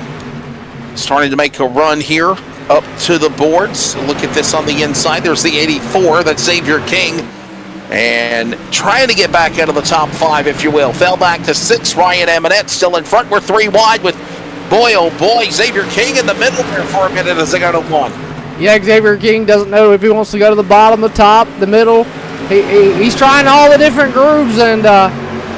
Starting to make a run here up to the boards. Look at this on the inside. There's the 84. That's Xavier King. And trying to get back out of the top 5, if you will. Fell back to 6. Ryan Eminette still in front. We're 3 wide with, boy, oh boy, Xavier King in the middle there for a minute as they go to 1. Yeah, Xavier King doesn't know if he wants to go to the bottom, the top, the middle. He's trying all the different grooves. And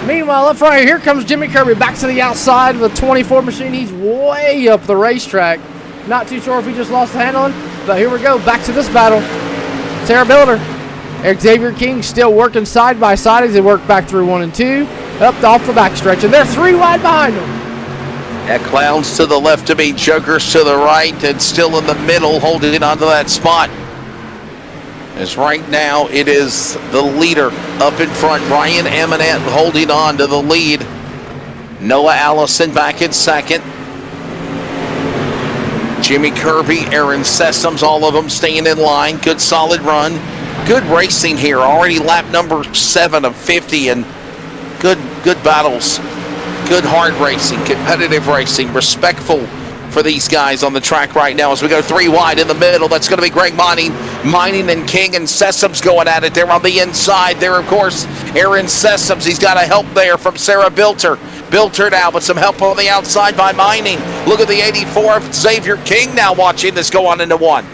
meanwhile, up front here comes Jimmy Kirby back to the outside with 24 machine. He's way up the racetrack. Not too sure if he just lost the handling, but here we go. Back to this battle. Sarah Builder. Xavier King still working side by side as they work back through 1 and 2. Up off the backstretch, and they're 3 wide behind them. Yeah, Clowns to the left of me, Jokers to the right, and still in the middle holding onto that spot. As right now it is the leader up in front, Ryan Eminette holding on to the lead. Noah Allison back in second. Jimmy Kirby, Aaron Sessoms, all of them staying in line. Good solid run. Good racing here. Already lap number 7 of 50, and good battles. Good hard racing, competitive racing, respectful for these guys on the track right now as we go 3 wide in the middle. That's going to be Greg Mining and King, and Sessoms going at it there on the inside. There, of course, Aaron Sessoms. He's got a help there from Sarah Bilter. Bilter now, but some help on the outside by Mining. Look at the 84 of Xavier King now watching this go on into 1.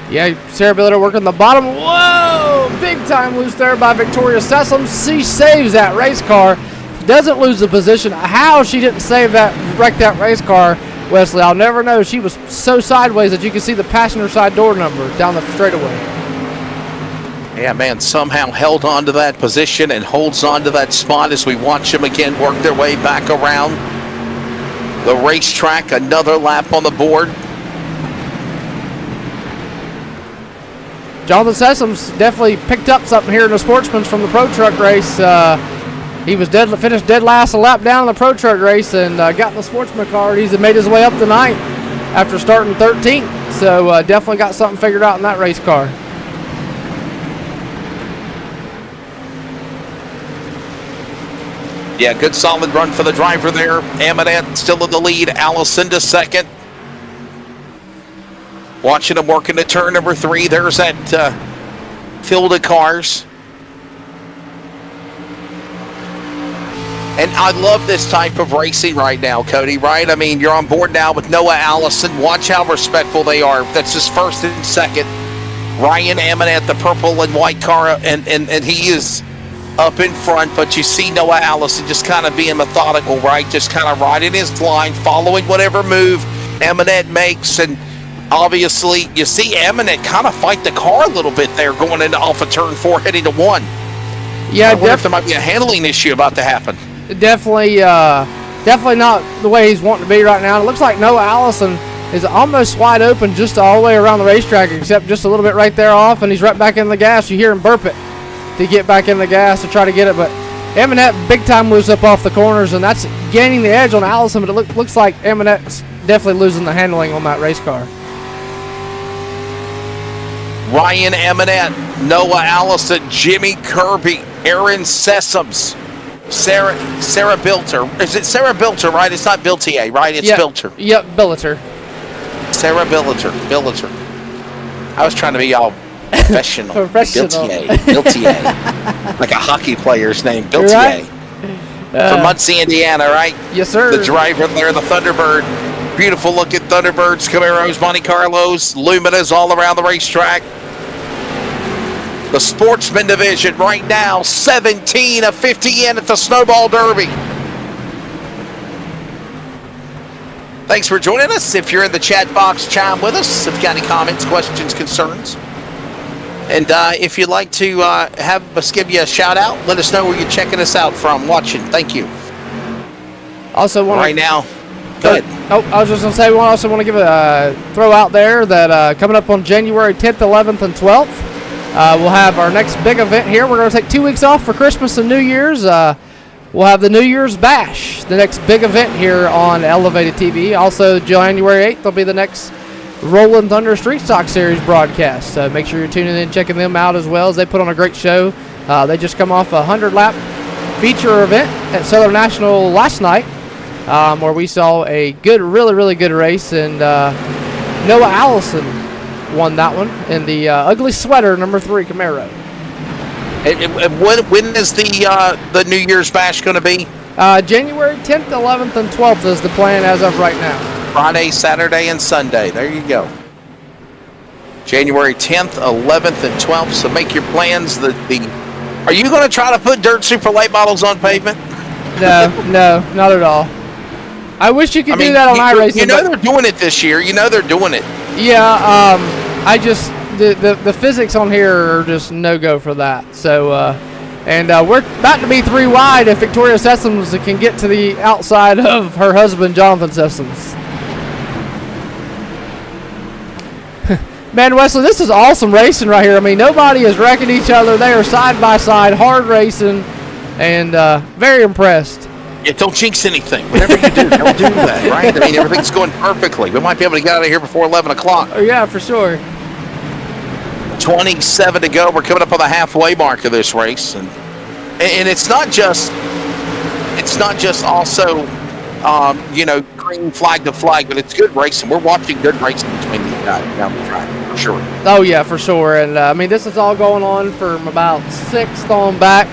Yeah, Sarah Bilter working the bottom. Whoa! Big time loose there by Victoria Sessoms. She saves that race car. Doesn't lose the position. How she didn't wreck that race car, Wesley, I'll never know. She was so sideways that you can see the passenger side door number down the straightaway. Yeah, man, somehow held on to that position and holds on to that spot as we watch them again work their way back around the racetrack. Another lap on the board. Jonathan Sessoms definitely picked up something here in the Sportsman's from the Pro Truck race. He was finished dead last a lap down in the Pro Truck race and got in the Sportsman car. He's made his way up to 9th after starting 13th. So definitely got something figured out in that race car. Yeah, good solid run for the driver there. Amadant still in the lead. Allison to second. Watching him working to turn number 3. There's that field of cars. And I love this type of racing right now, Cody, right? I mean, you're on board now with Noah Allison. Watch how respectful they are. That's his first and second. Ryan Amanat, the purple and white car, and he is up in front, but you see Noah Allison just kind of being methodical, right? Just kind of riding his line, following whatever move Amanat makes, and Obviously, you see Eminent kind of fight the car a little bit there going into off of turn 4 heading to 1. Yeah, I wonder if there might be a handling issue about to happen. Definitely not the way he's wanting to be right now. It looks like Noah Allison is almost wide open just all the way around the racetrack, except just a little bit right there off, and he's right back in the gas. You hear him burp it to get back in the gas to try to get it, but Eminette big time moves up off the corners, and that's gaining the edge on Allison, but it looks like Eminette's definitely losing the handling on that race car. Ryan Eminette, Noah Allison, Jimmy Kirby, Aaron Sessoms, Sarah Bilter. Is it Sarah Bilter, right? It's not Biltier, right? It's Bilter. Yep, Billiter. Sarah Billiter. I was trying to be all professional. Biltier. Like a hockey player's name, Biltier. Right. From Muncie, Indiana, right? Yes, sir. The driver there, the Thunderbird. Beautiful looking Thunderbirds, Camaros, Monte Carlos, Luminas all around the racetrack. The Sportsman division right now, 17 of 50 in at the Snowball Derby. Thanks for joining us. If you're in the chat box, chime with us. If you've got any comments, questions, concerns. And if you'd like to have us give you a shout out, let us know where you're checking us out from, watching. Thank you. Also, right now, go ahead. Oh, I was just going to say, we also want to give a throw out there that coming up on January 10th, 11th, and 12th, we'll have our next big event here. We're going to take 2 weeks off for Christmas and New Year's. We'll have the New Year's Bash, the next big event here on Elevated TV. Also, January 8th will be the next Rolling Thunder Street Stock Series broadcast. So make sure you're tuning in, checking them out as well, as they put on a great show. They just come off a 100-lap feature event at Southern National last night, where we saw a really good race, and Noah Allison won that one in the ugly sweater number 3 Camaro. When is the New Year's Bash going to be? January 10th, 11th, and 12th is the plan as of right now. Friday, Saturday, and Sunday. There you go. January 10th, 11th, and 12th. So make your plans. Are you going to try to put Dirt Super late models on pavement? No, not at all. I wish you could do that on iRacing. You know they're doing it this year. You know they're doing it. Yeah, I just the physics on here are just no go for that. So, and we're about to be 3 wide if Victoria Sessoms can get to the outside of her husband Jonathan Sessoms. Man, Wesley, this is awesome racing right here. I mean, nobody is wrecking each other. They are side by side, hard racing, and very impressed. Yeah, don't jinx anything. Whatever you do, don't do that, right? I mean, everything's going perfectly. We might be able to get out of here before 11 o'clock. Oh, yeah, for sure. 27 to go. We're coming up on the halfway mark of this race. And it's not just also, green flag to flag, but it's good racing. We're watching good racing between these guys down the track, for sure. Oh, yeah, for sure. And, I mean, this is all going on from about 6th on back.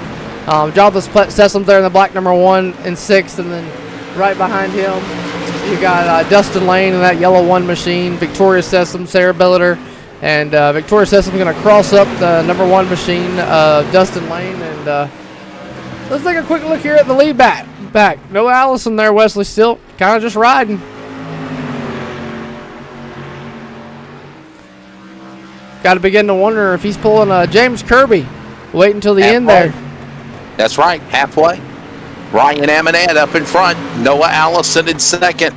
Jonathan Sessoms there in the black number 1 and 6th, and then right behind him you got Dustin Lane in that yellow 1 machine, Victoria Sessoms, Sarah Billiter, and Victoria Sessoms going to cross up the number 1 machine, Dustin Lane, and let's take a quick look here at the lead back. No Allison there, Wesley, still kind of just riding. Got to begin to wonder if he's pulling James Kirby. Wait until the end there. That's right, halfway. Ryan Eminette up in front. Noah Allison in second.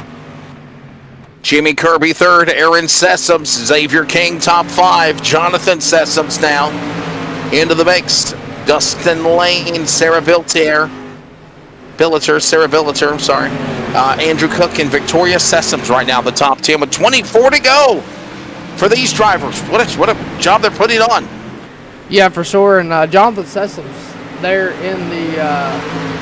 Jimmy Kirby third. Aaron Sessoms. Xavier King top 5. Jonathan Sessoms now into the mix. Dustin Lane, Sarah Billiter, I'm sorry. Andrew Cook and Victoria Sessoms right now the top 10 with 24 to go for these drivers. What a job they're putting on. Yeah, for sure. And Jonathan Sessoms there in the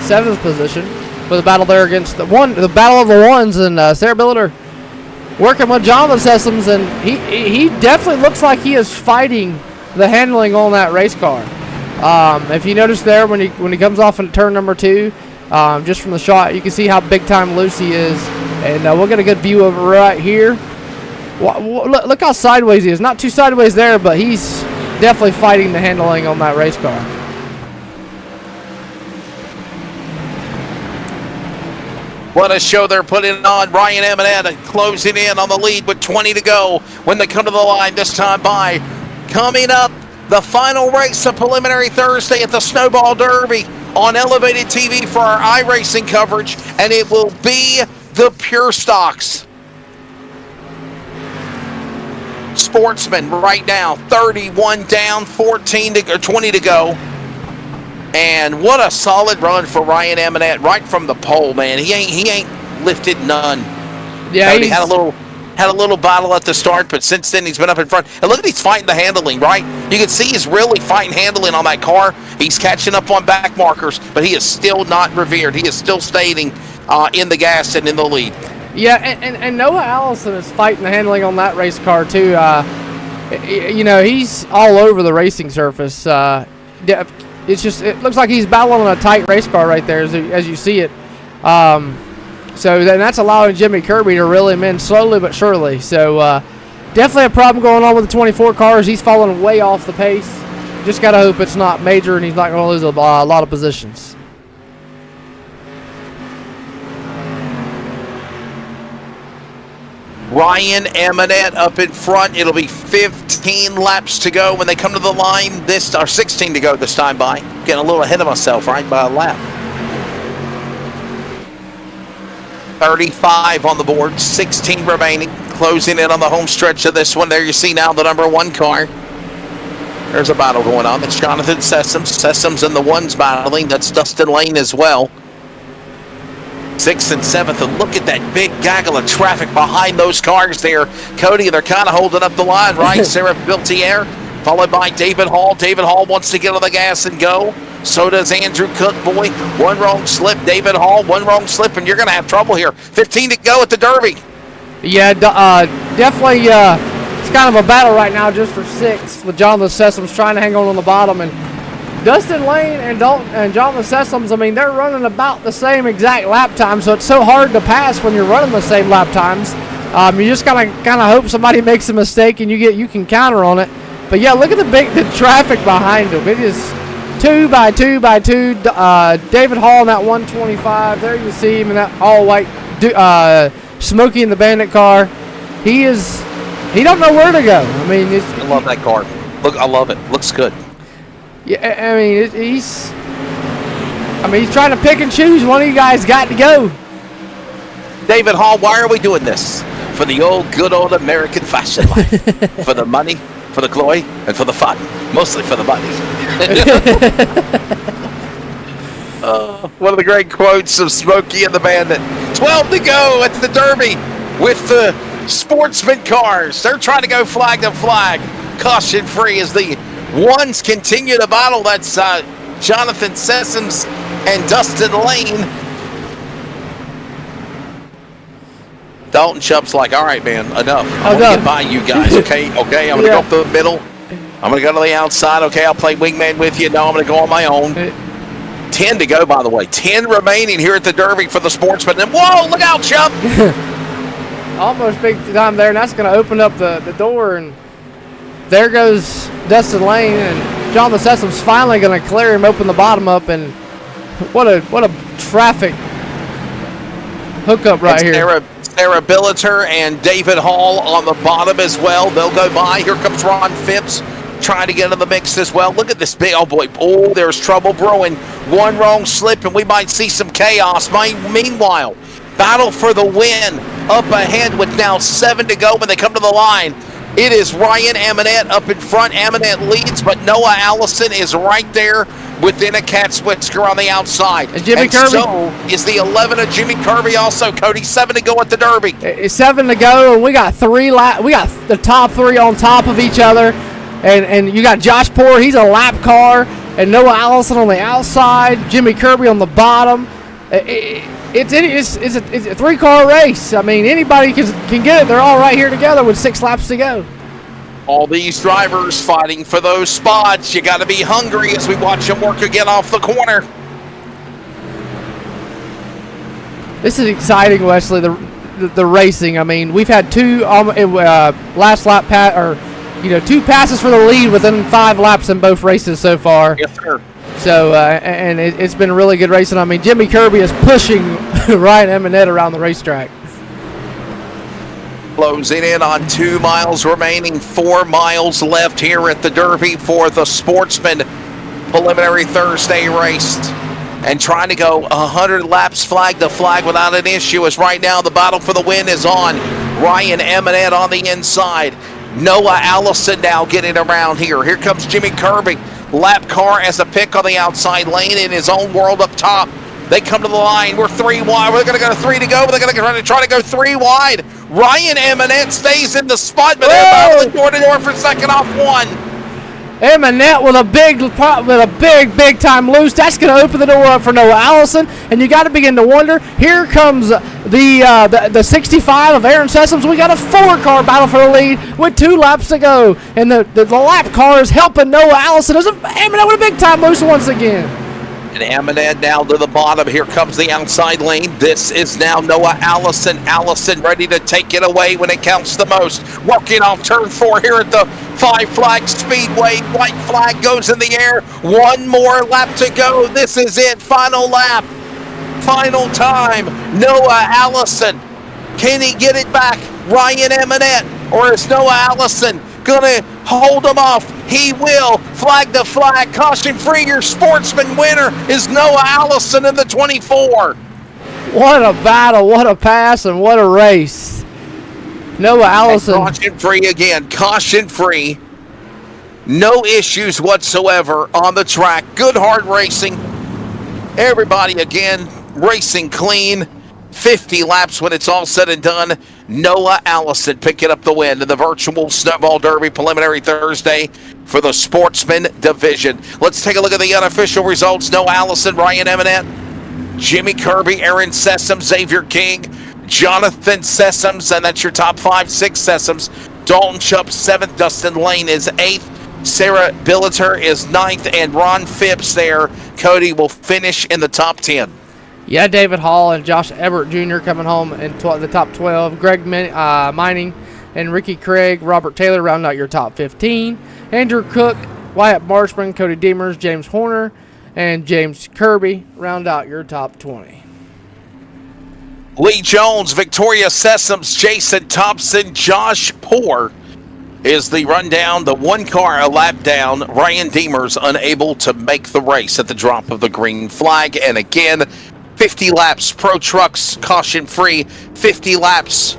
7th position with a battle there against the battle of the ones, and Sarah Billiter working with Jonathan Sessoms, and he definitely looks like he is fighting the handling on that race car. If you notice there when he comes off in turn number 2, just from the shot, you can see how big time loose he is, and we'll get a good view of it right here. Look how sideways he is. Not too sideways there, but he's definitely fighting the handling on that race car. What a show they're putting on. Ryan Eminette closing in on the lead with 20 to go when they come to the line this time by. Coming up, the final race of preliminary Thursday at the Snowball Derby on Elevated TV for our iRacing coverage, and it will be the Pure Stocks Sportsman right now, 31 down, 20 to go. And what a solid run for Ryan Eminette right from the pole, man. He ain't lifted none. Yeah, he had a little battle at the start, but since then he's been up in front. And look at he's fighting the handling, right? You can see he's really fighting handling on that car. He's catching up on back markers, but he is still not revered. He is still staying in the gas and in the lead. Yeah, and Noah Allison is fighting the handling on that race car too. He's all over the racing surface. It looks like he's battling on a tight race car right there as you see it. So then that's allowing Jimmy Kirby to reel him in slowly but surely. So definitely a problem going on with the 24 cars. He's falling way off the pace. Just got to hope it's not major and he's not going to lose a lot of positions. Ryan Eminette up in front. It'll be 15 laps to go when they come to the line. 16 to go this time by. Getting a little ahead of myself, right, by a lap. 35 on the board, 16 remaining. Closing in on the home stretch of this one. There you see now the number 1 car. There's a battle going on. That's Jonathan Sessoms. Sessoms in the ones battling. That's Dustin Lane as well. 6th and 7th, and look at that big gaggle of traffic behind those cars there. Cody, they're kind of holding up the line, right? Sarah Biltier, followed by David Hall. David Hall wants to get on the gas and go. So does Andrew Cook, boy. One wrong slip, David Hall, one wrong slip, and you're going to have trouble here. 15 to go at the Derby. Yeah, definitely it's kind of a battle right now just for 6th with Jonathan Sessoms trying to hang on the bottom. And Dustin Lane and Jonathan Sessoms, I mean, they're running about the same exact lap time, so it's so hard to pass when you're running the same lap times. You just kind of hope somebody makes a mistake and you can counter on it. But yeah, look at the traffic behind them. It is 2 by 2 by 2. David Hall in that 125. There you see him in that all white Smokey in the Bandit car. He don't know where to go. I mean, I love that car. Look, I love it. Looks good. Yeah, I mean, he's trying to pick and choose. One of you guys got to go. David Hall, why are we doing this? For the good old American fashion life. For the money, for the glory, and for the fun. Mostly for the money. One of the great quotes of Smokey and the Bandit. 12 to go at the Derby with the sportsman cars. They're trying to go flag to flag. Caution free as the ones continue to battle. That's Jonathan Sessoms and Dustin Lane. Dalton Chubb's like, all right, man, enough. I want to get by you guys, okay? Okay, I'm going to go up the middle. I'm going to go to the outside. Okay, I'll play wingman with you. No, I'm going to go on my own. 10 to go, by the way. 10 remaining here at the Derby for the sportsman. And whoa, look out, Chubb. Almost big time there, and that's going to open up the door, and there goes Dustin Lane, and Jonathan Sessoms finally going to clear him, open the bottom up, and what a traffic hookup right here. Sarah Billiter and David Hall on the bottom as well. They'll go by. Here comes Ron Phipps trying to get in the mix as well. Look at this big, oh boy. Oh, there's trouble brewing. One wrong slip, and we might see some chaos. Meanwhile, battle for the win up ahead with now 7 to go when they come to the line. It is Ryan Eminette up in front. Eminette leads, but Noah Allison is right there within a cat's whisker on the outside. And Jimmy Kirby. So is the 11 of Jimmy Kirby also, Cody. 7 to go at the Derby. It's 7 to go, and we got we got the top 3 on top of each other. And you got Josh Poor, he's a lap car, and Noah Allison on the outside, Jimmy Kirby on the bottom. It's a 3-car race. I mean, anybody can get it. They're all right here together with 6 laps to go. All these drivers fighting for those spots. You got to be hungry as we watch them work again off the corner. This is exciting, Wesley. The racing. I mean, we've had 2 last lap 2 passes for the lead within 5 laps in both races so far. Yes, sir. So, and it's been really good racing. I mean, Jimmy Kirby is pushing Ryan Eminette around the racetrack. Closing in on 2 miles remaining, 4 miles left here at the Derby for the Sportsman preliminary Thursday race. And trying to go 100 laps flag to flag without an issue, as right now the battle for the win is on. Ryan Eminette on the inside. Noah Allison now getting around here. Here comes Jimmy Kirby. Lap car as a pick on the outside lane in his own world up top. They come to the line. We're 3 wide. We're going to go to 3 to go, but they're going to try to go 3 wide. Ryan Eminette stays in the spot, but they're battling door to door for second off 1. Eminette with a big time loose. That's going to open the door up for Noah Allison, and you got to begin to wonder. Here comes the 65 of Aaron Sessoms. We got a 4-car battle for the lead with 2 laps to go, and the lap car is helping Noah Allison. Eminette with a big time loose once again. And Eminette now to the bottom. Here comes the outside lane. This is now Noah Allison. Allison ready to take it away when it counts the most. Working off turn 4 here at the 5 Flag Speedway. White flag goes in the air. 1 more lap to go. This is it. Final lap. Final time. Noah Allison. Can he get it back? Ryan Eminette. Or is Noah Allison going to hold him off? He will. Flag to flag. Caution free. Your Sportsman winner is Noah Allison in the 24. What a battle. What a pass. And what a race. Noah Allison. And caution free again. Caution free. No issues whatsoever on the track. Good hard racing. Everybody again racing clean. 50 laps when it's all said and done. Noah Allison picking up the win in the virtual Snowball Derby preliminary Thursday for the Sportsman division. Let's take a look at the unofficial results. Noah Allison, Ryan Eminette, Jimmy Kirby, Aaron Sessoms, Xavier King, Jonathan Sessoms, and that's your top 5, 6 Sessoms. Dalton Chubb 7th, Dustin Lane is 8th, Sarah Billiter is 9th, and Ron Phipps there. Cody will finish in the top 10. Yeah, David Hall and Josh Ebert Jr. coming home in the top 12. Greg Mining and Ricky Craig, Robert Taylor round out your top 15. Andrew Cook, Wyatt Marshman, Cody Demers, James Horner, and James Kirby round out your top 20. Lee Jones, Victoria Sessoms, Jason Thompson, Josh Poor is the rundown. The 1 car a lap down. Ryan Demers unable to make the race at the drop of the green flag. And again, 50 laps, Pro Trucks caution free, 50 laps,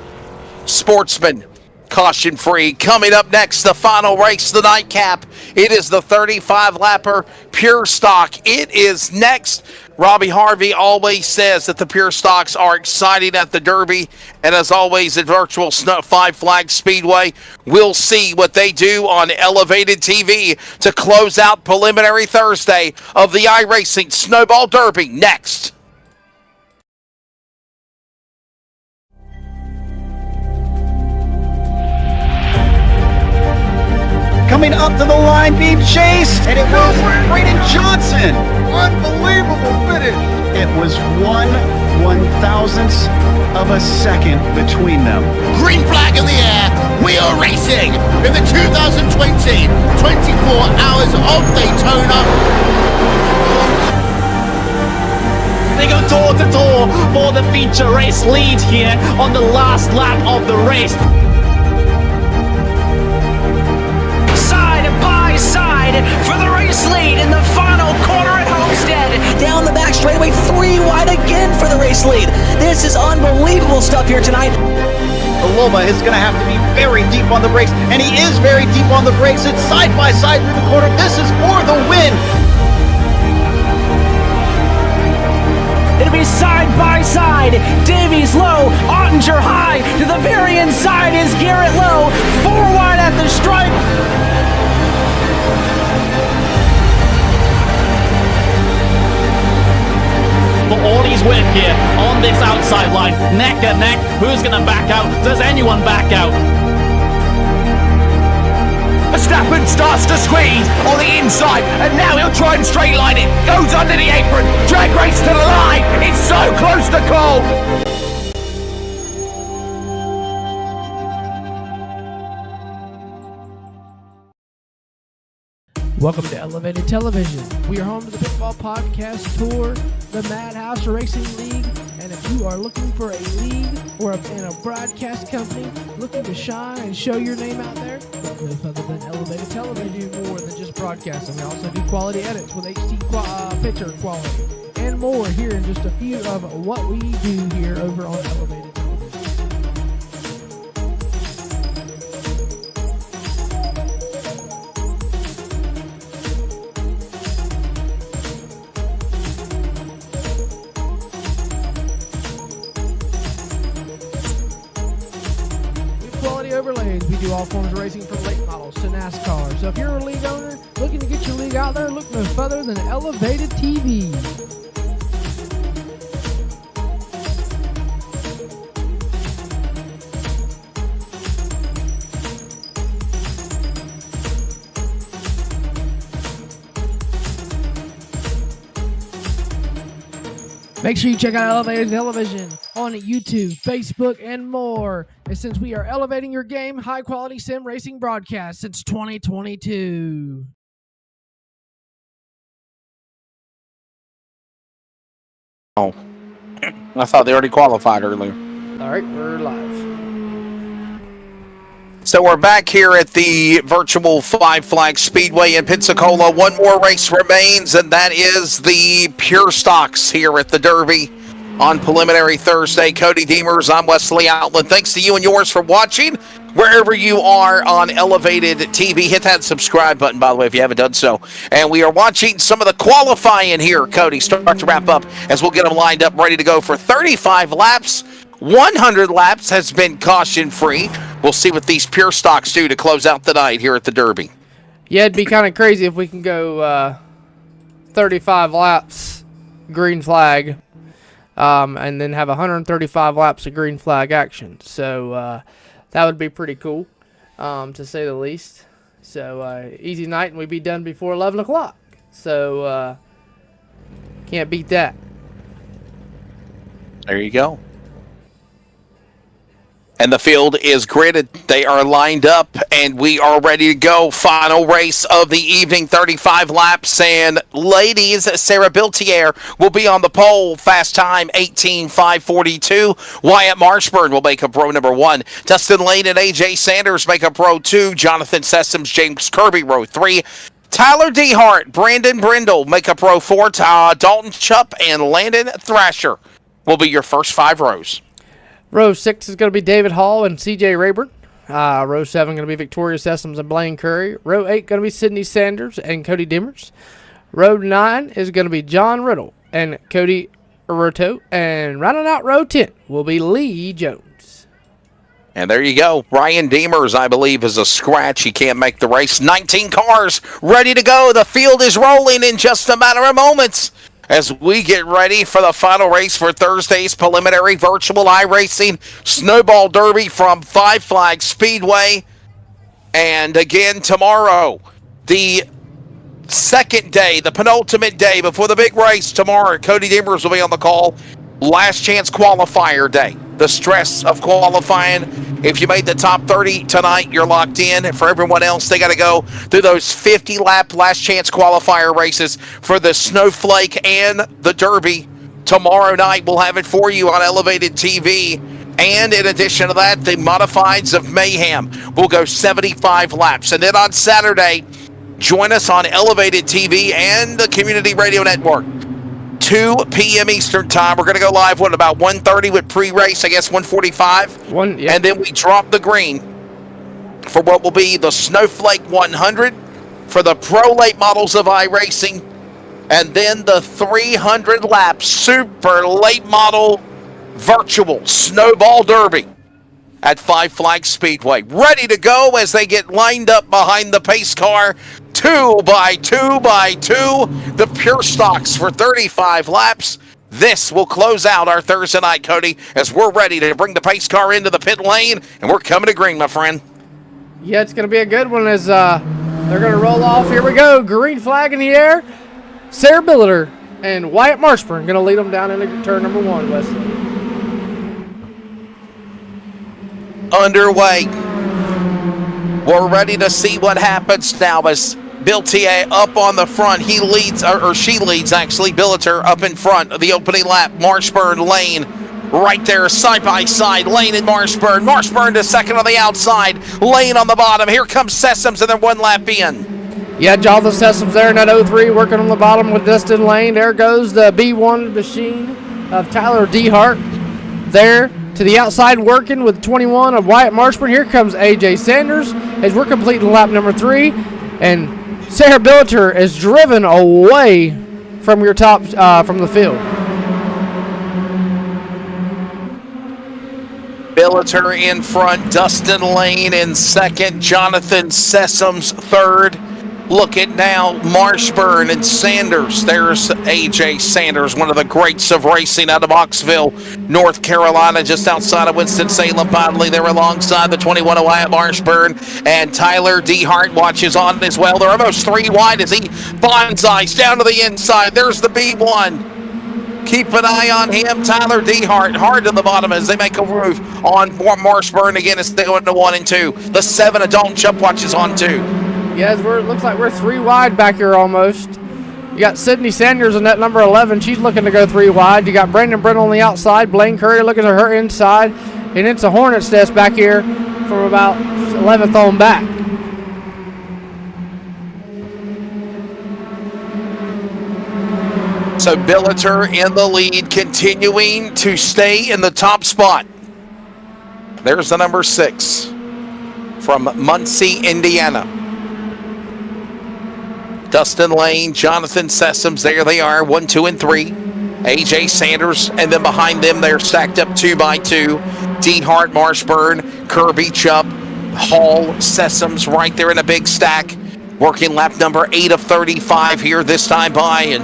Sportsman caution free. Coming up next, the final race, the nightcap. It is the 35-lapper Pure Stock. It is next. Robbie Harvey always says that the Pure Stocks are exciting at the Derby, and as always at virtual 5 Flag Speedway, we'll see what they do on Elevated TV to close out preliminary Thursday of the iRacing Snowball Derby next. Coming up to the line, being chased, and it was Braden Johnson. Unbelievable finish. It was 1/1000th of a second between them. Green flag in the air. We are racing in the 2020 24 Hours of Daytona. They go door to door for the feature race lead here on the last lap of the race. Side for the race lead in the final corner at Homestead. Down the back straightaway, 3 wide again for the race lead. This is unbelievable stuff here tonight. Aloma is going to have to be very deep on the brakes, and he is very deep on the brakes. It's side by side through the corner. This is for the win. It'll be side by side. Davies low, Ottinger high. To the very inside is Garrett Lowe. 4 wide at the stripe. For all his work here on this outside line, neck and neck. Who's going to back out? Does anyone back out? Verstappen starts to squeeze on the inside, and now he'll try and straight line it. Goes under the apron, drag race to the line. It's so close to call. Welcome to Elevated Television. We are home to the Pitfall Podcast Tour, the Madhouse Racing League, and if you are looking for a league or a broadcast company looking to shine and show your name out there, look no further than Elevated Television. We do more than just broadcasting. We also do quality edits with HD picture quality and more here in just a few of what we do here over on Elevated Television. Overlays. We do all forms of racing from late models to NASCAR. So if you're a league owner looking to get your league out there, look no further than Elevated TV. Make sure you check out Elevated Television on YouTube, Facebook, and more. And since we are elevating your game, high-quality sim racing broadcast since 2022. Oh, I thought they already qualified earlier. All right, we're live. So we're back here at the virtual Five Flags Speedway in Pensacola. One more race remains, and that is the Pure Stocks here at the Derby on preliminary Thursday. Cody Demers, I'm Wesley Outland. Thanks to you and yours for watching wherever you are on Elevated TV. Hit that subscribe button, by the way, if you haven't done so. And we are watching some of the qualifying here, Cody. Start to wrap up as we'll get them lined up, ready to go for 35 laps. 100 laps has been caution-free. We'll see what these Pure Stocks do to close out the night here at the Derby. Yeah, it'd be kind of crazy if we can go 35 laps green flag and then have 135 laps of green flag action. So that would be pretty cool, to say the least. So easy night, and we'd be done before 11 o'clock. So can't beat that. There you go. And the field is gridded. They are lined up, and we are ready to go. Final race of the evening, 35 laps. And ladies, Sarah Biltier will be on the pole. Fast time, 18:5:42. Wyatt Marshburn will make up row number 1. Dustin Lane and A.J. Sanders make up row 2. Jonathan Sessoms, James Kirby, row 3. Tyler Dehart, Brandon Brindle make up row 4. Dalton Chupp and Landon Thrasher will be your first 5 rows. Row 6 is going to be David Hall and C.J. Rayburn. Row 7 going to be Victoria Sessoms and Blaine Curry. Row 8 going to be Sydney Sanders and Cody Demers. Row 9 is going to be John Riddle and Cody Roto. And rounding out row 10 will be Lee Jones. And there you go. Ryan Demers, I believe, is a scratch. He can't make the race. 19 cars ready to go. The field is rolling in just a matter of moments as we get ready for the final race for Thursday's preliminary virtual iRacing Snowball Derby from Five Flags Speedway. And again, tomorrow, the second day, the penultimate day before the big race tomorrow, Cody Demers will be on the call. Last chance qualifier day. The stress of qualifying. If you made the top 30 tonight, you're locked in. And for everyone else, they got to go through those 50-lap last chance qualifier races for the Snowflake and the Derby. Tomorrow night, we'll have it for you on Elevated TV. And in addition to that, the Modifieds of Mayhem will go 75 laps. And then on Saturday, join us on Elevated TV and the Community Radio Network. 2 p.m. Eastern Time. We're going to go live, about 1:30 with pre-race, I guess 1:45. Yeah. And then we drop the green for what will be the Snowflake 100 for the pro late models of iRacing. And then the 300-lap super late model virtual Snowball Derby at Five Flags Speedway. Ready to go as they get lined up behind the pace car. 2 by 2 by 2, the Pure Stocks for 35 laps. This will close out our Thursday night, Cody, as we're ready to bring the pace car into the pit lane, and we're coming to green, my friend. Yeah, it's going to be a good one as they're going to roll off. Here we go. Green flag in the air. Sarah Billiter and Wyatt Marshburn going to lead them down into turn number 1, Wesley. Underway. We're ready to see what happens now as Bill T.A. up on the front. He leads, or she leads, actually. Billiter up in front of the opening lap. Marshburn, Lane, right there, side by side. Lane and Marshburn. Marshburn to second on the outside. Lane on the bottom. Here comes Sessoms, and then one lap in. Yeah, Jonathan Sessoms there in that 03 working on the bottom with Dustin Lane. There goes the B1 machine of Tyler Dehart there to the outside working with 21 of Wyatt Marshburn. Here comes AJ Sanders as we're completing lap number 3. And Sarah Billiter is driven away from your top, from the field. Billiter in front, Dustin Lane in second, Jonathan Sessoms third. Look at now, Marshburn and Sanders. There's AJ Sanders, one of the greats of racing out of Oxville, North Carolina, just outside of Winston-Salem. Finally, they're alongside the 21 of Wyatt Marshburn, and Tyler Dehart watches on as well. They're almost 3 wide as he bonsais down to the inside. There's the B1. Keep an eye on him, Tyler Dehart, hard to the bottom as they make a move on Marshburn again as they go into 1 and 2. The 7 of Dalton Chubb watches on 2. Yes, it looks like we're 3 wide back here almost. You got Sydney Sanders in that number 11. She's looking to go 3 wide. You got Brandon Brent on the outside. Blaine Curry looking at her inside. And it's a Hornets nest back here from about 11th on back. So Billiter in the lead, continuing to stay in the top spot. There's the number 6 from Muncie, Indiana. Dustin Lane, Jonathan Sessoms, there they are, 1, 2, and 3. AJ Sanders, and then behind them they're stacked up 2 by 2. Dehart, Marshburn, Kirby, Chubb, Hall, Sessoms right there in a big stack. Working lap number 8 of 35 here this time by. And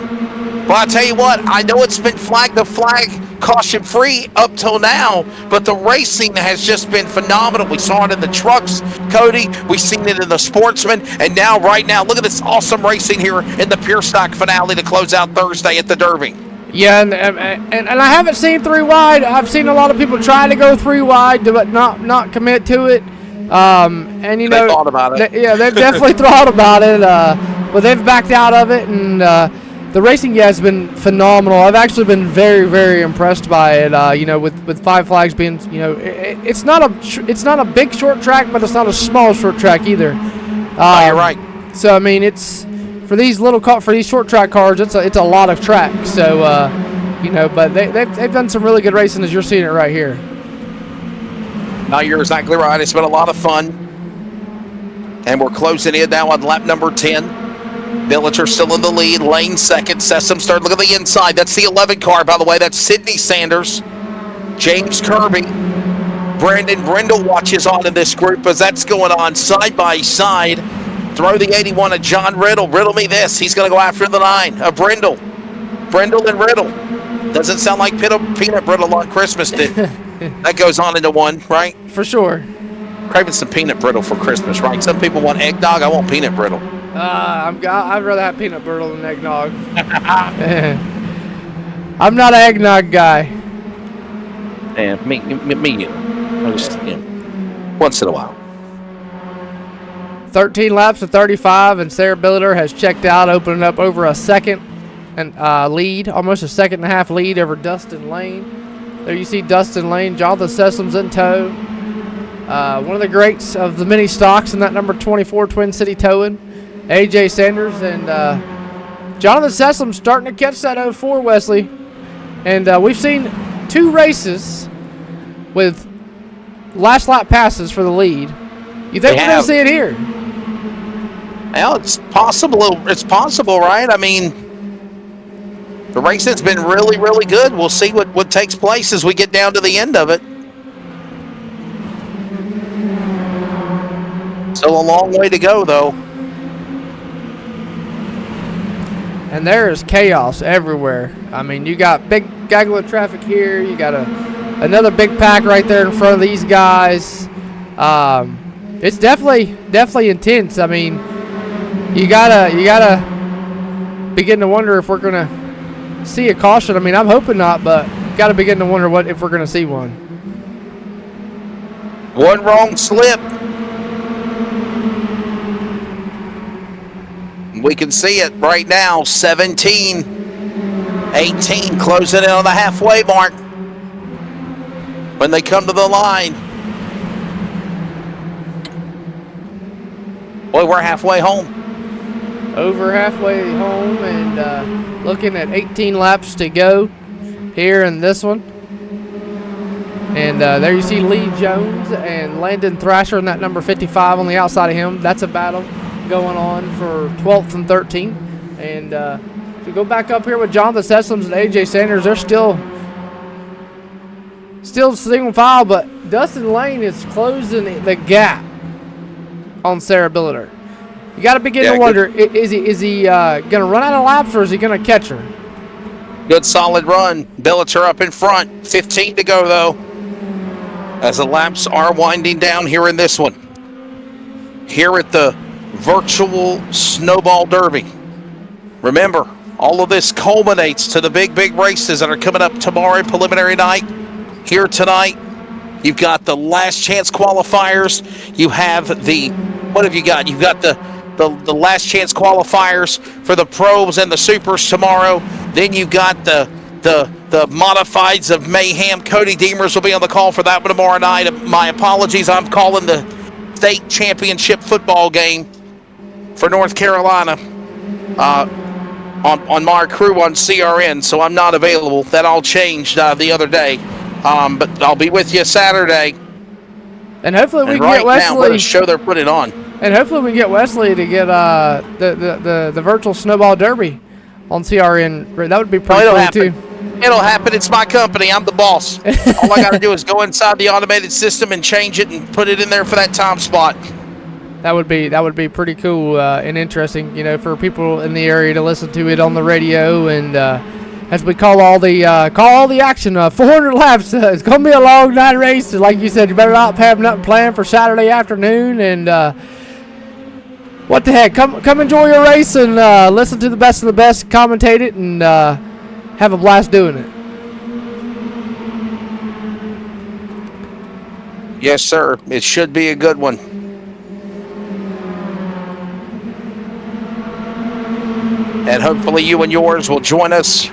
well, I'll tell you what, I know it's been flag to flag, caution free up till now, but the racing has just been phenomenal. We saw it in the trucks, Cody. We've seen it in the sportsman, and now right now, look at this awesome racing here in the pure stock finale to close out Thursday at the Derby. Yeah, and I haven't seen 3 wide. I've seen a lot of people try to go 3 wide, but not commit to it. And you know, they thought about it. They've definitely thought about it, but they've backed out of it, and the racing has been phenomenal. I've actually been very, very impressed by it. You know, with 5 flags being, you know, it's not a big short track, but it's not a small short track either. You're right. So I mean, it's for these short track cars, it's a lot of track. So you know, but they've done some really good racing as you're seeing it right here. No, you're exactly right. It's been a lot of fun, and we're closing in now on lap number 10. Billiter still in the lead. Lane second. Sessoms third. Look at the inside. That's the 11 car, by the way. That's Sydney Sanders. James Kirby. Brandon Brindle watches on in this group as that's going on side by side. Throw the 81 of John Riddle. Riddle me this. He's going to go after the 9 of Brindle. Brindle and Riddle. Doesn't sound like peanut brittle on Christmas, did that goes on into 1, right? For sure. Craving some peanut brittle for Christmas, right? Some people want eggnog. I want peanut brittle. I'd rather have peanut brittle than eggnog. I'm not an eggnog guy. Yeah, me just, once in a while. 13 laps of 35, and Sarah Billiter has checked out, opening up over a second and lead, almost a 2.5 lead over Dustin Lane. There you see Dustin Lane, Jonathan Sessoms in tow. One of the greats of the mini stocks in that number 24 Twin City Towing. AJ Sanders and Jonathan Sessoms starting to catch that 04, Wesley. And we've seen 2 races with last lap passes for the lead. You think we're going to see it here? Well, it's possible. It's possible, right? I mean, the racing's been really, really good. We'll see what takes place as we get down to the end of it. Still a long way to go, though. And there is chaos everywhere. I mean, you got big gaggle of traffic here. You got another big pack right there in front of these guys. It's definitely intense. I mean, you gotta begin to wonder if we're gonna see a caution. I mean, I'm hoping not, but gotta begin to wonder if we're gonna see one. One wrong slip. We can see it right now, 17, 18, closing in on the halfway mark. When they come to the line. Boy, we're halfway home. Over halfway home and looking at 18 laps to go here in this one. And there you see Lee Jones and Landon Thrasher in that number 55 on the outside of him. That's a battle going on for 12th and 13th. And to go back up here with Jonathan Sessoms and AJ Sanders, they're still single file, but Dustin Lane is closing the gap on Sarah Billiter. You got to begin to wonder, is he going to run out of laps or is he going to catch her? Good solid run. Billiter up in front. 15 to go, though, as the laps are winding down here in this one. Here at the virtual Snowball Derby. Remember, all of this culminates to the big races that are coming up tomorrow, preliminary night. Here tonight, you've got the last chance qualifiers. You have the, what have you got? You've got the last chance qualifiers for the probes and the supers tomorrow. Then you've got the modifieds of Mayhem. Cody Deemers will be on the call for that one tomorrow night. My apologies, I'm calling the state championship football game for North Carolina on my crew on CRN, so I'm not available. That all changed the other day. But I'll be with you Saturday. And hopefully we can right get Wesley. Now, what a show they're putting on. And hopefully we get Wesley to get the virtual Snowball Derby on CRN. That would be pretty cool too. It'll happen. It's my company. I'm the boss. All I got to do is go inside the automated system and change it and put it in there for that time spot. That would be pretty cool and interesting, for people in the area to listen to it on the radio. And as we call all the action, 400 laps. It's gonna be a long night race. Like you said, you better not have nothing planned for Saturday afternoon. And what the heck? Come enjoy your race and listen to the best of the best, commentate it, and have a blast doing it. Yes, sir. It should be a good one. And hopefully you and yours will join us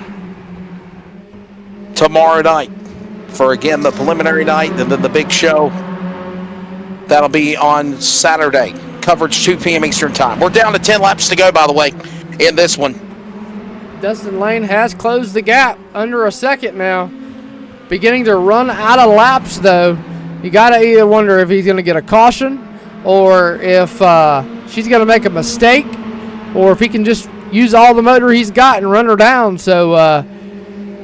tomorrow night for, again, the preliminary night and then the big show. That'll be on Saturday. Coverage 2 p.m. Eastern Time. We're down to 10 laps to go, by the way, in this one. Dustin Lane has closed the gap under a second now. Beginning to run out of laps, though. You got to either wonder if he's going to get a caution or if she's going to make a mistake or if he can just use all the motor he's got and run her down. So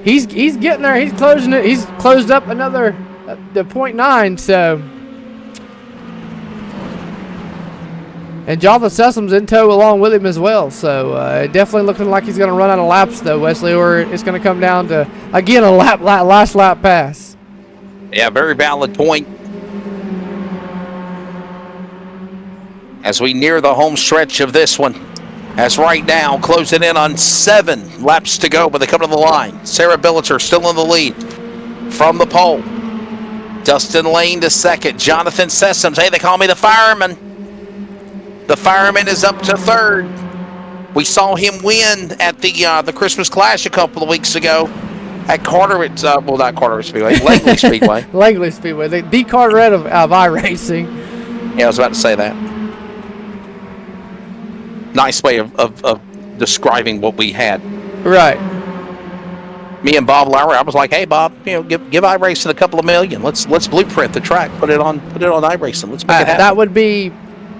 he's getting there. He's closing it. He's closed up another the 0.9. So, and Jonathan Sessum's in tow along with him as well. So definitely looking like he's going to run out of laps though, Wesley, or it's going to come down to again a last lap pass. Yeah, very valid point. As we near the home stretch of this one. As right now, closing in on 7 laps to go when they come to the line. Sarah Billiter still in the lead from the pole. Dustin Lane to second. Jonathan Sessoms. Hey, they call me the fireman. The fireman is up to third. We saw him win at the Christmas Clash a couple of weeks ago at Carteret. Well, not Carteret Speedway. Langley Speedway. Langley Speedway. The Carteret of iRacing. Yeah, I was about to say that. Nice way of describing what we had. Right. Me and Bob Lowry, I was like, "Hey, Bob, give iRacing a couple of million. Let's blueprint the track, put it on iRacing. Let's make it happen." That would be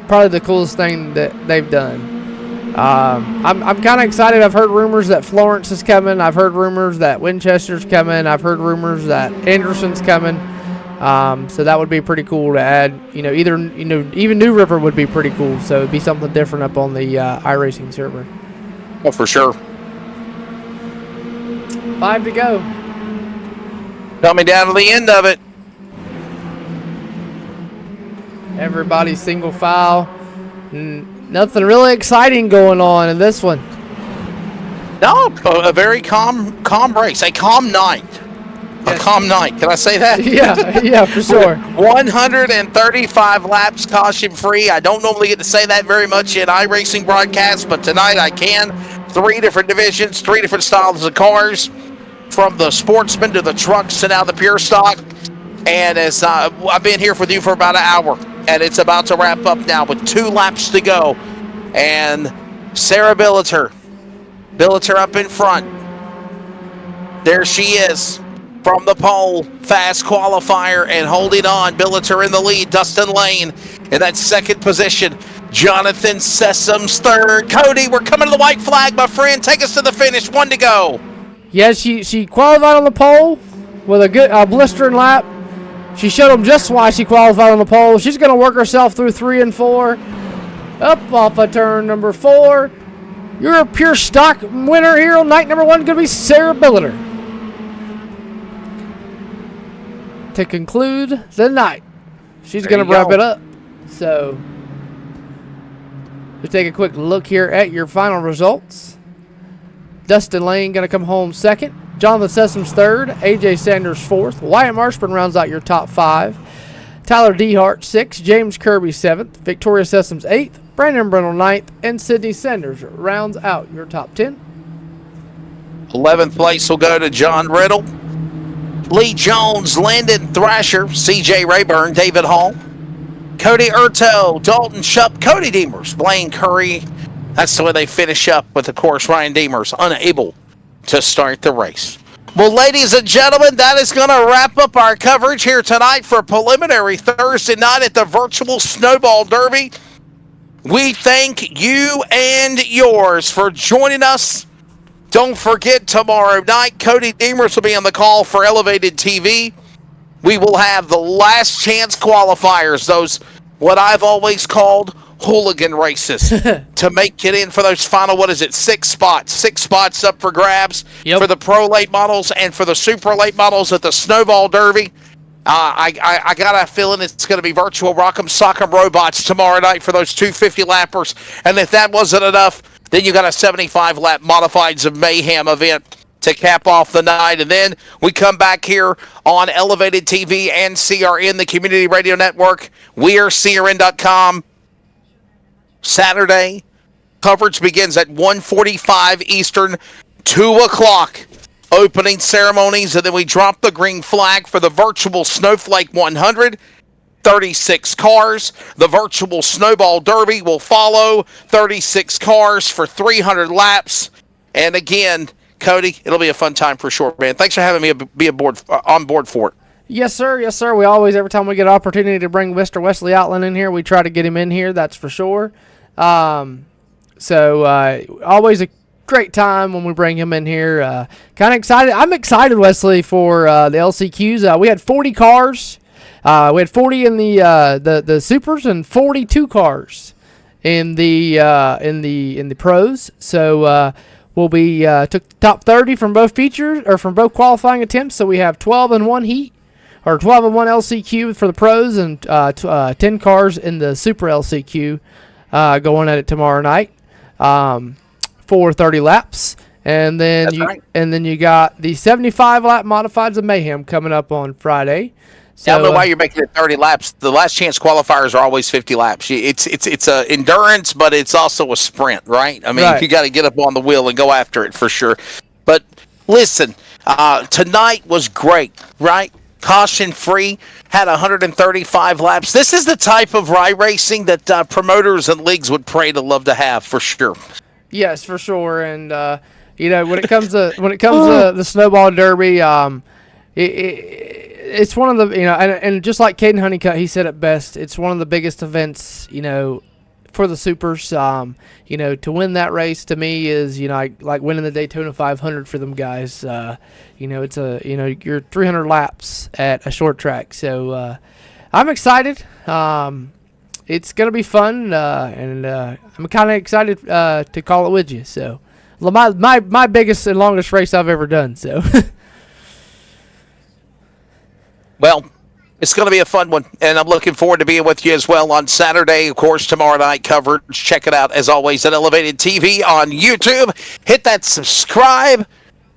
probably the coolest thing that they've done. I'm kind of excited. I've heard rumors that Florence is coming. I've heard rumors that Winchester's coming. I've heard rumors that Anderson's coming. So that would be pretty cool to add. Even New River would be pretty cool. So it'd be something different up on the iRacing server. Oh, for sure. 5 to go. Coming down to the end of it. Everybody's single file. Nothing really exciting going on in this one. No, a very calm race. A calm night. A calm night. Can I say that? Yeah, for sure. 135 laps caution-free. I don't normally get to say that very much in iRacing broadcasts, but tonight I can. 3 different divisions, 3 different styles of cars, from the sportsman to the trucks to now the pure stock. And as I've been here with you for about an hour, and it's about to wrap up now with 2 laps to go. And Sarah Billiter up in front. There she is from the pole, fast qualifier, and holding on. Billiter in the lead. Dustin Lane in that second position. Jonathan Sessoms third. Cody, we're coming to the white flag, my friend. Take us to the finish. 1 to go. Yeah, she qualified on the pole with a good blistering lap. She showed them just why she qualified on the pole. She's going to work herself through 3 and 4. Up off of turn number 4. Your pure stock winner here on night number 1 going to be Sarah Billiter. To conclude the night, she's going to wrap it up. So, let's take a quick look here at your final results. Dustin Lane going to come home second. Jonathan Sessoms third. AJ Sanders fourth. Wyatt Marshburn rounds out your top 5. Tyler Dehart 6th. James Kirby 7th. Victoria Sessoms 8th. Brandon Brennell 9th. And Sydney Sanders rounds out your top 10. 11th place will go to John Riddle, Lee Jones, Landon Thrasher, CJ Rayburn, David Hall, Cody Urto, Dalton Shupp, Cody Demers, Blaine Curry. That's the way they finish up with, of course, Ryan Demers unable to start the race. Well, ladies and gentlemen, that is going to wrap up our coverage here tonight for preliminary Thursday night at the virtual Snowball Derby. We thank you and yours for joining us. Don't forget, tomorrow night, Cody Demers will be on the call for Elevated TV. We will have the last chance qualifiers, those what I've always called hooligan races, to make it in for those final, 6 spots. 6 spots up for grabs for the pro late models and for the super late models at the Snowball Derby. I got a feeling it's going to be virtual Rock'em Sock'em Robots tomorrow night for those 250 lappers. And if that wasn't enough, then you got a 75-lap Modifieds of Mayhem event to cap off the night. And then we come back here on Elevated TV and CRN, the Community Radio Network. We are CRN.com. Saturday, coverage begins at 1:45 Eastern, 2 o'clock. Opening ceremonies, and then we drop the green flag for the virtual Snowflake 100. 36 cars. The virtual Snowball Derby will follow. 36 cars for 300 laps. And again, Cody, it'll be a fun time for sure, man. Thanks for having me on board for it. Yes, sir. Yes, sir. We always, every time we get an opportunity to bring Mr. Wesley Outland in here, we try to get him in here. That's for sure. Always a great time when we bring him in here. Kind of excited. I'm excited, Wesley, for the LCQs. We had 40 cars. We had 40 in the supers and 42 cars in the pros. So we'll be took the top 30 from both features or from both qualifying attempts. So we have 12 in one heat, or 12 in one LCQ for the pros, and 10 cars in the super LCQ going at it tomorrow night. For 30 laps, and then you got the 75-lap Modifieds of Mayhem coming up on Friday. So, I don't know why you're making it 30 laps. The last chance qualifiers are always 50 laps. It's a endurance, but it's also a sprint, right? I mean, You got to get up on the wheel and go after it for sure. But listen, tonight was great, right? Caution-free, had 135 laps. This is the type of racing that promoters and leagues would pray to love to have for sure. Yes, for sure. And when it comes to the Snowball Derby, it's one of the and just like Caden Honeycutt, he said it best. It's one of the biggest events for the supers. To win that race to me is like winning the Daytona 500 for them guys. It's you're 300 laps at a short track. So I'm excited. It's going to be fun, and I'm kind of excited to call it with you. So, my biggest and longest race I've ever done. So, well, it's going to be a fun one, and I'm looking forward to being with you as well on Saturday. Of course, tomorrow night coverage. Check it out, as always, at Elevated TV on YouTube. Hit that subscribe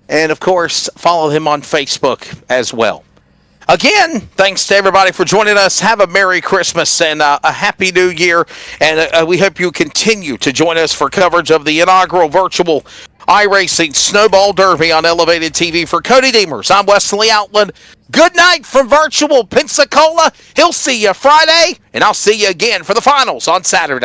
And, of course, follow him on Facebook as well. Again, thanks to everybody for joining us. Have a Merry Christmas and a Happy New Year. And we hope you continue to join us for coverage of the inaugural virtual iRacing Snowball Derby on Elevated TV. For Cody Deemers, I'm Wesley Outland. Good night from virtual Pensacola. He'll see you Friday, and I'll see you again for the finals on Saturday.